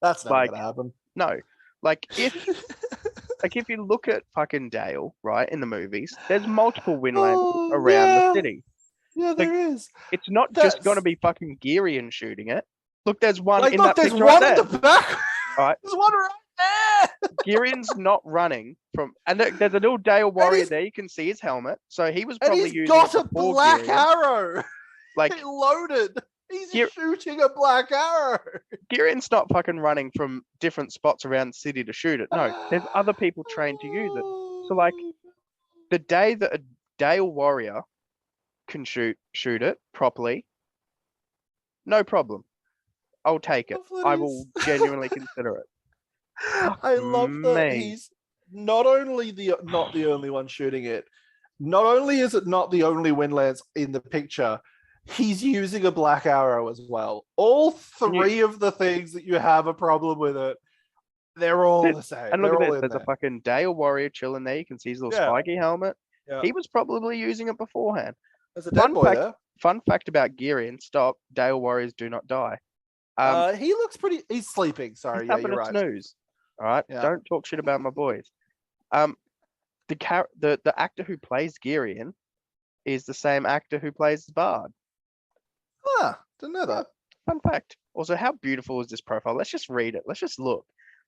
[SPEAKER 2] That's not gonna happen.
[SPEAKER 1] No, if you look at fucking Dale, right, in the movies, there's multiple wind lances around the city.
[SPEAKER 2] Yeah, there is.
[SPEAKER 1] It's not just gonna be fucking Girion shooting it. Look, there's one in that picture
[SPEAKER 2] one
[SPEAKER 1] right
[SPEAKER 2] in the back.
[SPEAKER 1] All right.
[SPEAKER 2] There's one right there.
[SPEAKER 1] Girion's not running from, and there's a little Dale warrior there. You can see his helmet. So he was probably using.
[SPEAKER 2] He's got a black arrow.
[SPEAKER 1] Like
[SPEAKER 2] he loaded. He's shooting a black arrow.
[SPEAKER 1] Girian's not fucking running from different spots around the city to shoot it. No, there's other people trained to use it. So like the day that a Dale warrior can shoot it properly, no problem. I'll take it. I will genuinely consider it.
[SPEAKER 2] I love that he's not the only one shooting it. Not only is it not the only windlands in the picture, he's using a black arrow as well. All three of the things that you have a problem with it, they're all the same.
[SPEAKER 1] And look at this, there's a fucking Dale warrior chilling there. You can see his little spiky helmet.
[SPEAKER 2] Yeah.
[SPEAKER 1] He was probably using it beforehand.
[SPEAKER 2] There's a dead boy there.
[SPEAKER 1] Fun fact about Girian, stop, Dale warriors do not die.
[SPEAKER 2] He looks pretty, he's sleeping. Sorry,
[SPEAKER 1] he's having
[SPEAKER 2] you're
[SPEAKER 1] a
[SPEAKER 2] right.
[SPEAKER 1] snooze. All right, don't talk shit about my boys. The actor who plays Girian is the same actor who plays Bard.
[SPEAKER 2] Didn't know that.
[SPEAKER 1] Fun fact. Also, how beautiful is this profile? Let's just read it. Let's just look.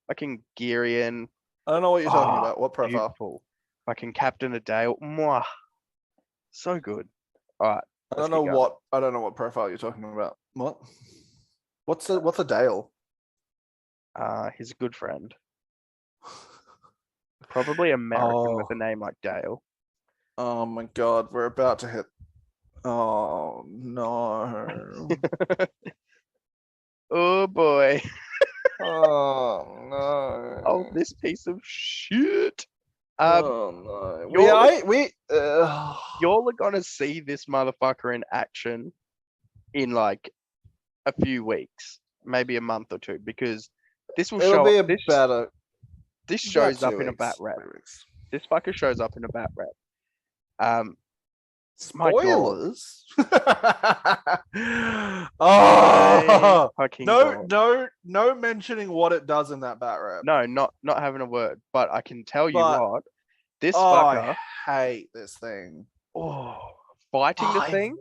[SPEAKER 1] Fucking Girian.
[SPEAKER 2] I don't know what you're talking about. What profile?
[SPEAKER 1] Beautiful. Fucking Captain Adale. Mwah. So good. All right.
[SPEAKER 2] I don't know what profile you're talking about. What? What's a Dale?
[SPEAKER 1] He's a good friend. Probably American with a name like Dale.
[SPEAKER 2] Oh my god, we're about to hit. Oh no.
[SPEAKER 1] Oh boy.
[SPEAKER 2] Oh no.
[SPEAKER 1] Oh, this piece of shit.
[SPEAKER 2] Oh no.
[SPEAKER 1] You're gonna see this motherfucker in action in like a few weeks, maybe a month or two, because this will this shows up in a bat rep. This fucker shows up in a bat rep.
[SPEAKER 2] Spoilers. Oh, no mentioning what it does in that bat rep.
[SPEAKER 1] No, not having a word, but I can tell you what. This fucker.
[SPEAKER 2] I hate this thing.
[SPEAKER 1] Fighting the thing.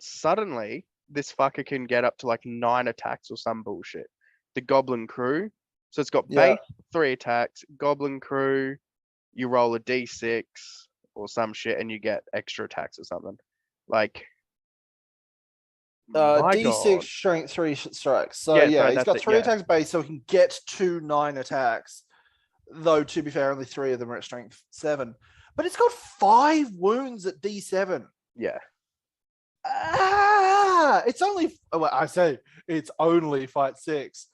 [SPEAKER 1] Suddenly, this fucker can get up to like 9 attacks or some bullshit. The Goblin crew. So it's got base 3 attacks. Goblin crew. You roll a d6 or some shit, and you get extra attacks or something. Like.
[SPEAKER 2] D6 strength 3 strikes. So he's got 3 attacks base, so he can get to 9 attacks. Though to be fair, only 3 of them are at strength 7. But it's got 5 wounds at D7.
[SPEAKER 1] Yeah.
[SPEAKER 2] It's only. I say it's only fight 6,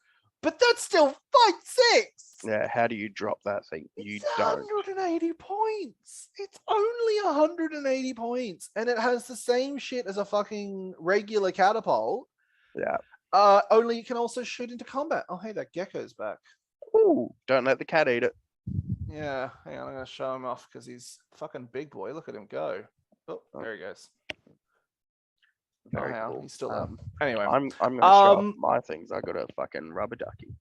[SPEAKER 2] but that's still fight 6.
[SPEAKER 1] Yeah. How do you drop that thing? You don't.
[SPEAKER 2] 180 points. It's only 180 points, and it has the same shit as a fucking regular catapult.
[SPEAKER 1] Yeah.
[SPEAKER 2] Only you can also shoot into combat. Oh, hey, that gecko's back.
[SPEAKER 1] Ooh, don't let the cat eat it.
[SPEAKER 2] Yeah, hang on, I'm gonna show him off because he's fucking big boy. Look at him go. Oh, there he goes.
[SPEAKER 1] Very cool.
[SPEAKER 2] He's still there. Anyway,
[SPEAKER 1] I'm gonna show off my things. I got a fucking rubber ducky.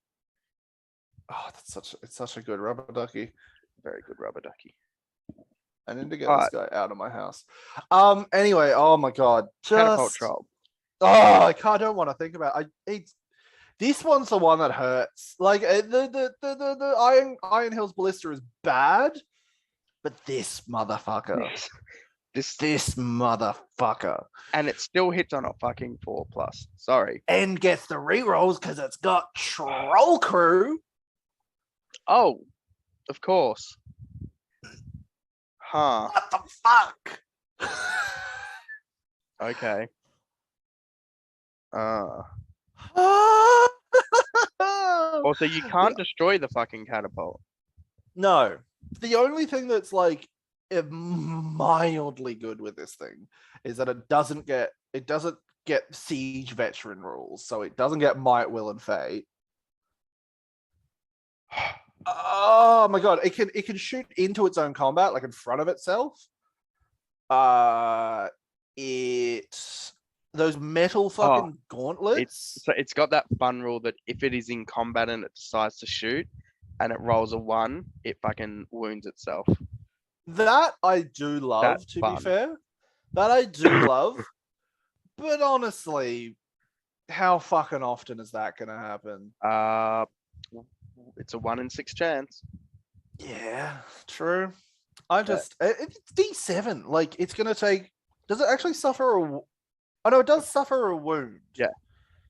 [SPEAKER 2] Oh, it's such a good rubber ducky.
[SPEAKER 1] Very good rubber ducky.
[SPEAKER 2] I need to get this guy out of my house. Anyway, oh my god,
[SPEAKER 1] Catapult troll.
[SPEAKER 2] Oh, I don't want to think about it. This one's the one that hurts. Like the Iron Hills Ballista is bad, but this motherfucker, this motherfucker,
[SPEAKER 1] and it still hits on a fucking 4+. Sorry,
[SPEAKER 2] and gets the rerolls because it's got Troll Crew.
[SPEAKER 1] Oh, of course. Huh?
[SPEAKER 2] What the fuck?
[SPEAKER 1] Okay. Also, you can't destroy the fucking catapult.
[SPEAKER 2] No. The only thing that's like mildly good with this thing is that it doesn't get siege veteran rules, so it doesn't get might, will, and fate. Oh my god! It can shoot into its own combat, like in front of itself. Those metal fucking gauntlets.
[SPEAKER 1] It's got that fun rule that if it is in combat and it decides to shoot, and it rolls a 1, it fucking wounds itself.
[SPEAKER 2] That I do love. That's to fun. Be fair, that I do love. But honestly, how fucking often is that gonna happen?
[SPEAKER 1] It's a 1 in 6 chance.
[SPEAKER 2] Yeah, true. It's D7. Like, it's gonna take. Does it actually suffer Oh no, it does suffer a wound.
[SPEAKER 1] Yeah.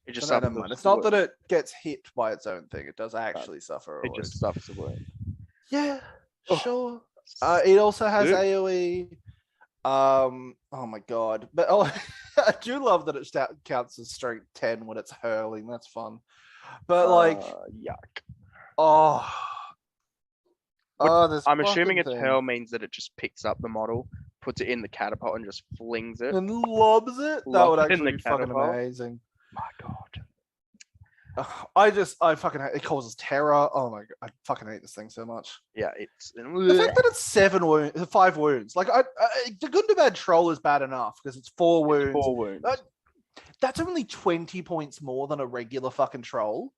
[SPEAKER 1] It just
[SPEAKER 2] So no,
[SPEAKER 1] suffers.
[SPEAKER 2] never mind. It's not that it gets hit by its own thing. It does actually suffer a
[SPEAKER 1] It
[SPEAKER 2] wound.
[SPEAKER 1] just suffers a wound.
[SPEAKER 2] Yeah,
[SPEAKER 1] Oh.
[SPEAKER 2] sure. It also has
[SPEAKER 1] Good.
[SPEAKER 2] AoE. Oh my god! But I do love that it counts as strength 10 when it's hurling. That's fun. But like,
[SPEAKER 1] yuck.
[SPEAKER 2] This
[SPEAKER 1] I'm assuming its
[SPEAKER 2] thing.
[SPEAKER 1] hurl means that it just picks up the model, puts it in the catapult, and just flings it.
[SPEAKER 2] And lobs it. That would actually be fucking amazing.
[SPEAKER 1] My god.
[SPEAKER 2] I fucking hate it. Causes terror. Oh my god, I fucking hate this thing so much.
[SPEAKER 1] Yeah, it's
[SPEAKER 2] the fact that it's 5 wounds. Like the good to bad troll is bad enough because it's 4 wounds.
[SPEAKER 1] 4 wounds.
[SPEAKER 2] That's only 20 points more than a regular fucking troll,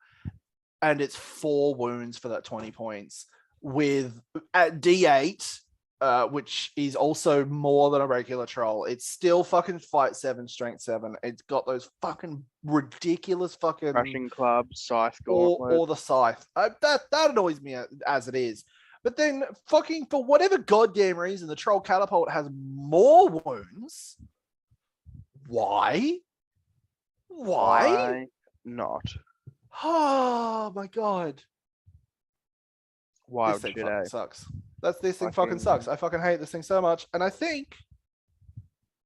[SPEAKER 2] and it's 4 wounds for that 20 points with at D8. Which is also more than a regular troll. It's still fucking fight 7, strength 7. It's got those fucking ridiculous fucking
[SPEAKER 1] crushing club, scythe,
[SPEAKER 2] or the scythe. That annoys me as it is. But then fucking for whatever goddamn reason, the troll catapult has more wounds. Why?
[SPEAKER 1] Why not?
[SPEAKER 2] Oh my god.
[SPEAKER 1] Wild
[SPEAKER 2] this thing
[SPEAKER 1] shit,
[SPEAKER 2] fucking
[SPEAKER 1] eh?
[SPEAKER 2] sucks. This thing fucking sucks. I fucking hate this thing so much. And I think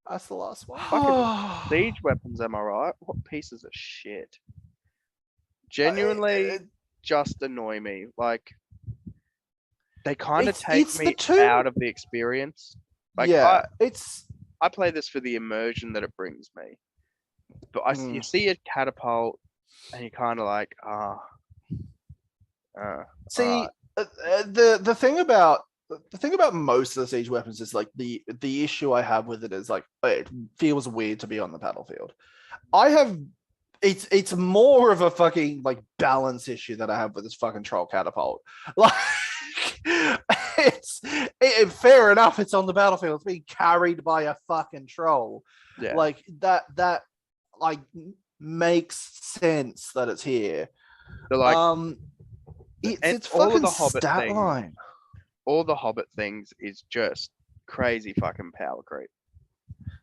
[SPEAKER 2] that's the last one.
[SPEAKER 1] Fucking siege weapons, am I right? What pieces of shit? Genuinely just annoy me. Like, they kind of take me out of the experience. Like,
[SPEAKER 2] yeah,
[SPEAKER 1] I play this for the immersion that it brings me. But you see a catapult and you're kind of like,
[SPEAKER 2] see, the thing about most of the siege weapons is like the issue I have with it is like it feels weird to be on the battlefield. It's more of a fucking like balance issue that I have with this fucking troll catapult. Like fair enough, it's on the battlefield. It's being carried by a fucking troll.
[SPEAKER 1] Yeah.
[SPEAKER 2] Like that like makes sense that it's here.
[SPEAKER 1] But like
[SPEAKER 2] it's
[SPEAKER 1] all
[SPEAKER 2] fucking
[SPEAKER 1] of the Hobbit
[SPEAKER 2] stat
[SPEAKER 1] things,
[SPEAKER 2] line.
[SPEAKER 1] All the Hobbit things is just crazy fucking power creep.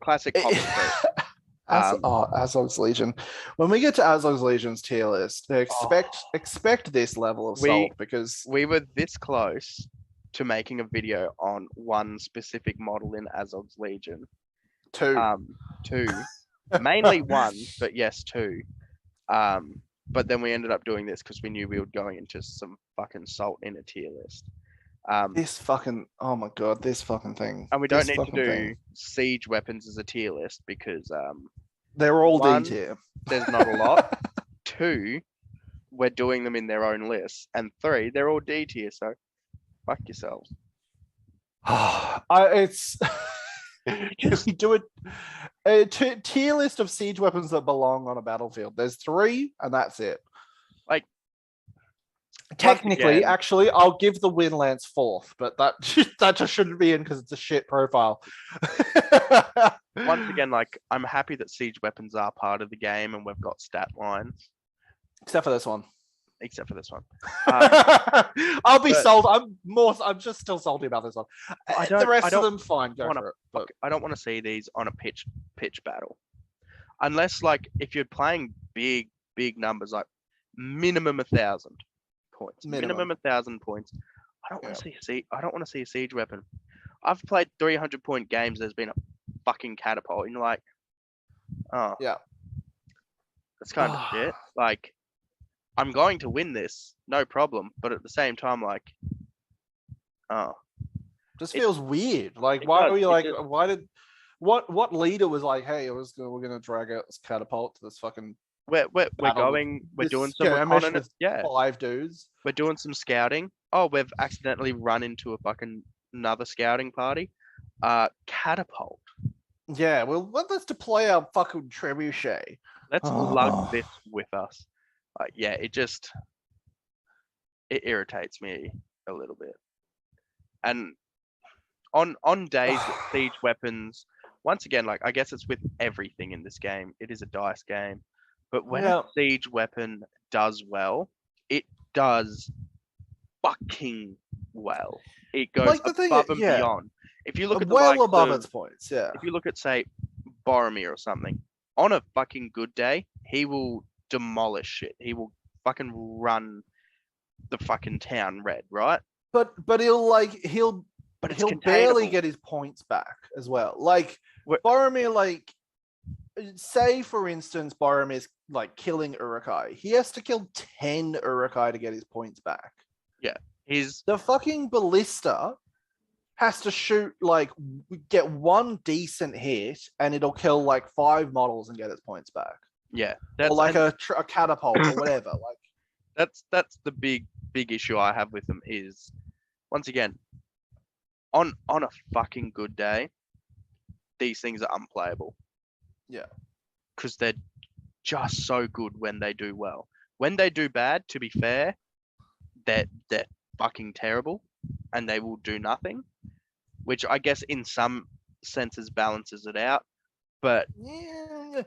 [SPEAKER 1] Classic Hobbit creep.
[SPEAKER 2] Azog's Legion. When we get to Azog's Legion's tier list, expect this level of salt because
[SPEAKER 1] we were this close to making a video on one specific model in Azog's Legion.
[SPEAKER 2] 2.
[SPEAKER 1] 2. Mainly 1, but yes, 2. But then we ended up doing this because we knew we were going into some fucking salt in a tier list.
[SPEAKER 2] This fucking oh my god, this fucking thing.
[SPEAKER 1] And we don't need to do siege weapons as a tier list because
[SPEAKER 2] they're all
[SPEAKER 1] 1,
[SPEAKER 2] D tier.
[SPEAKER 1] There's not a lot. 2, we're doing them in their own lists, and 3, they're all D tier. So fuck yourselves.
[SPEAKER 2] It's if we do a tier list of siege weapons that belong on a battlefield. There's 3, and that's it.
[SPEAKER 1] Like
[SPEAKER 2] technically, actually, I'll give the Wind Lance 4th, but that just shouldn't be in because it's a shit profile.
[SPEAKER 1] Once again, like I'm happy that siege weapons are part of the game, and we've got stat lines.
[SPEAKER 2] Except for this one.
[SPEAKER 1] I'll
[SPEAKER 2] be sold. I'm just still salty about this one. The rest of them, fine. Go for it. But
[SPEAKER 1] I don't want to see these on a pitch battle, unless like if you're playing big numbers, like minimum 1,000 points. Minimum 1,000 points. I don't want to see a siege weapon. I've played 300-point games. There's been a fucking catapult, and you're like, oh yeah, that's kind of shit. Like, I'm going to win this, no problem. But at the same time, like,
[SPEAKER 2] just feels weird. Like, why are we like? Why did what leader was like? Hey, we're gonna drag out this catapult to this fucking.
[SPEAKER 1] We're doing some reconnaissance. Yeah,
[SPEAKER 2] 5 dudes.
[SPEAKER 1] We're doing some scouting. Oh, we've accidentally run into a fucking another scouting party. Catapult.
[SPEAKER 2] Yeah, well, let's deploy our fucking trebuchet.
[SPEAKER 1] Let's lug this with us. Yeah, it irritates me a little bit. And on days that siege weapons, once again, like I guess it's with everything in this game. It is a dice game, but when a siege weapon does well, it does fucking well. It goes
[SPEAKER 2] like
[SPEAKER 1] above and beyond. If you look at
[SPEAKER 2] above its points, yeah.
[SPEAKER 1] If you look at say Boromir or something, on a fucking good day, he will demolish shit. He will fucking run the fucking town red, right?
[SPEAKER 2] But he'll
[SPEAKER 1] But it's
[SPEAKER 2] barely
[SPEAKER 1] containable.
[SPEAKER 2] get his points back as well. Like
[SPEAKER 1] What-
[SPEAKER 2] Boromir, like say for instance, Boromir's like killing Uruk-hai. He has to kill 10 Uruk-hai to get his points back.
[SPEAKER 1] He's
[SPEAKER 2] The fucking ballista has to shoot like get one decent hit and it'll kill like 5 models and get its points back.
[SPEAKER 1] yeah.
[SPEAKER 2] Or like a catapult or whatever. Like
[SPEAKER 1] that's the big issue I have with them is, once again, on a fucking good day, these things are unplayable.
[SPEAKER 2] Yeah.
[SPEAKER 1] Because they're just so good when they do well. When they do bad, to be fair, they're fucking terrible and they will do nothing, which I guess in some senses balances it out. But
[SPEAKER 2] yeah,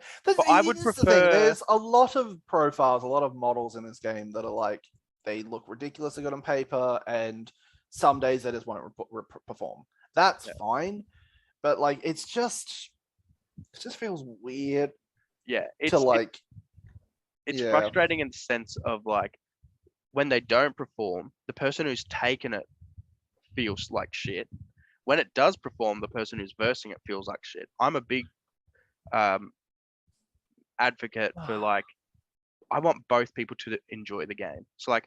[SPEAKER 1] I would
[SPEAKER 2] this is the thing.
[SPEAKER 1] prefer.
[SPEAKER 2] There's a lot of profiles, a lot of models in this game that are like they look ridiculously good on paper, and some days they just won't perform. That's fine, but like it just feels weird.
[SPEAKER 1] Yeah,
[SPEAKER 2] it's
[SPEAKER 1] frustrating in the sense of like when they don't perform, the person who's taken it feels like shit. When it does perform, the person who's versing it feels like shit. I'm a big advocate for like, I want both people to enjoy the game. So like,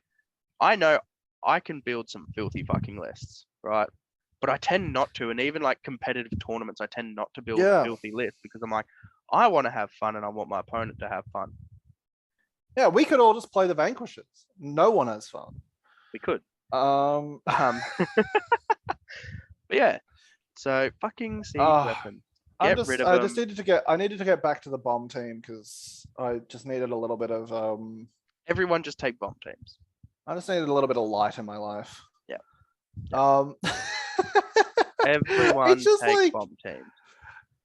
[SPEAKER 1] I know I can build some filthy fucking lists, right? But I tend not to, and even like competitive tournaments, I tend not to build filthy lists because I'm like, I want to have fun and I want my opponent to have fun.
[SPEAKER 2] Yeah, we could all just play the Vanquishers. No one has fun.
[SPEAKER 1] We could.
[SPEAKER 2] But
[SPEAKER 1] yeah. So fucking siege weapon. I
[SPEAKER 2] just needed to get back to the bomb team because I just needed a little bit of
[SPEAKER 1] Everyone just take bomb teams.
[SPEAKER 2] I just needed a little bit of light in my life.
[SPEAKER 1] Yeah. Everyone
[SPEAKER 2] it's just
[SPEAKER 1] take
[SPEAKER 2] like,
[SPEAKER 1] bomb teams.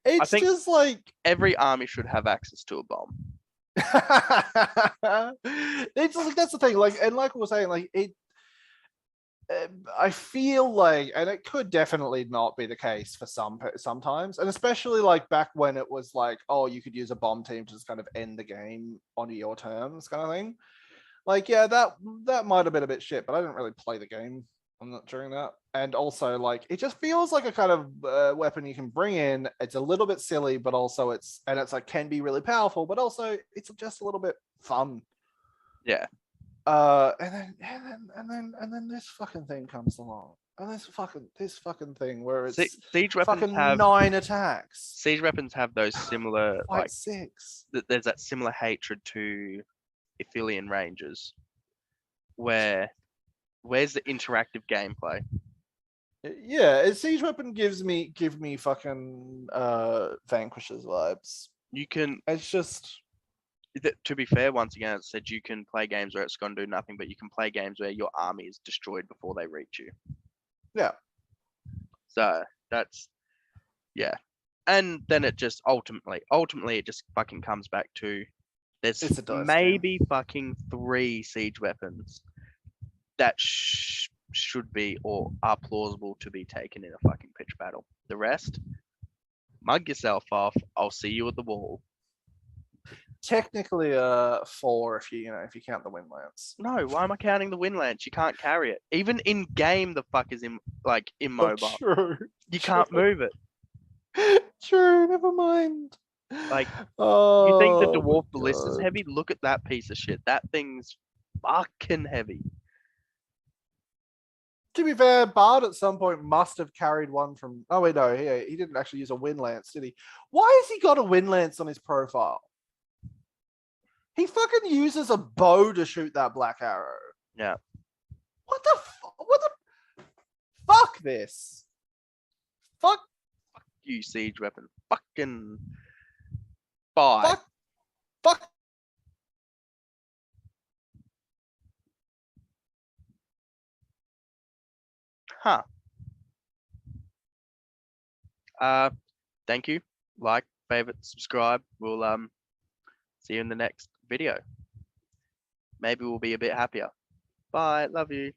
[SPEAKER 2] I think just like
[SPEAKER 1] every army should have access to a bomb.
[SPEAKER 2] It's like that's the thing. Like, and like I was saying, like it. I feel like, and it could definitely not be the case for sometimes, and especially like back when it was like, oh, you could use a bomb team to just kind of end the game on your terms, kind of thing. Like, yeah, that might have been a bit shit, but I didn't really play the game. I'm not during that, and also like it just feels like a kind of weapon you can bring in. It's a little bit silly, but also it's like can be really powerful, but also it's just a little bit fun.
[SPEAKER 1] Yeah.
[SPEAKER 2] And then this fucking thing comes along, and this fucking thing where it's
[SPEAKER 1] siege weapons
[SPEAKER 2] fucking
[SPEAKER 1] have
[SPEAKER 2] 9 attacks.
[SPEAKER 1] Siege weapons have those similar like
[SPEAKER 2] 6.
[SPEAKER 1] There's that similar hatred to Ithilien Rangers, where's the interactive gameplay?
[SPEAKER 2] Yeah, a siege weapon give me fucking Vanquishers vibes.
[SPEAKER 1] You can.
[SPEAKER 2] It's just.
[SPEAKER 1] To be fair, once again, as I said, you can play games where it's going to do nothing, but you can play games where your army is destroyed before they reach you.
[SPEAKER 2] Yeah.
[SPEAKER 1] So that's, yeah. And then it just ultimately it just fucking comes back to there's maybe fucking 3 siege weapons that should be or are plausible to be taken in a fucking pitch battle. The rest, mug yourself off. I'll see you at the wall.
[SPEAKER 2] Technically 4 if you count the wind lance.
[SPEAKER 1] No, why am I counting the wind lance? You can't carry it. Even in game the fuck is immobile.
[SPEAKER 2] Oh, true.
[SPEAKER 1] You can't move it.
[SPEAKER 2] True, never mind.
[SPEAKER 1] Like you think the Dwarf Ballista is heavy? Look at that piece of shit. That thing's fucking heavy.
[SPEAKER 2] To be fair, Bard at some point must have carried one from. Oh wait, no, he didn't actually use a wind lance, did he? Why has he got a wind lance on his profile? He fucking uses a bow to shoot that black arrow.
[SPEAKER 1] Yeah.
[SPEAKER 2] What the fuck this? Fuck
[SPEAKER 1] you, siege weapon. Fucking bye.
[SPEAKER 2] Fuck.
[SPEAKER 1] Huh. Thank you. Like, favorite, subscribe. We'll see you in the next video. Maybe we'll be a bit happier. Bye. Love you.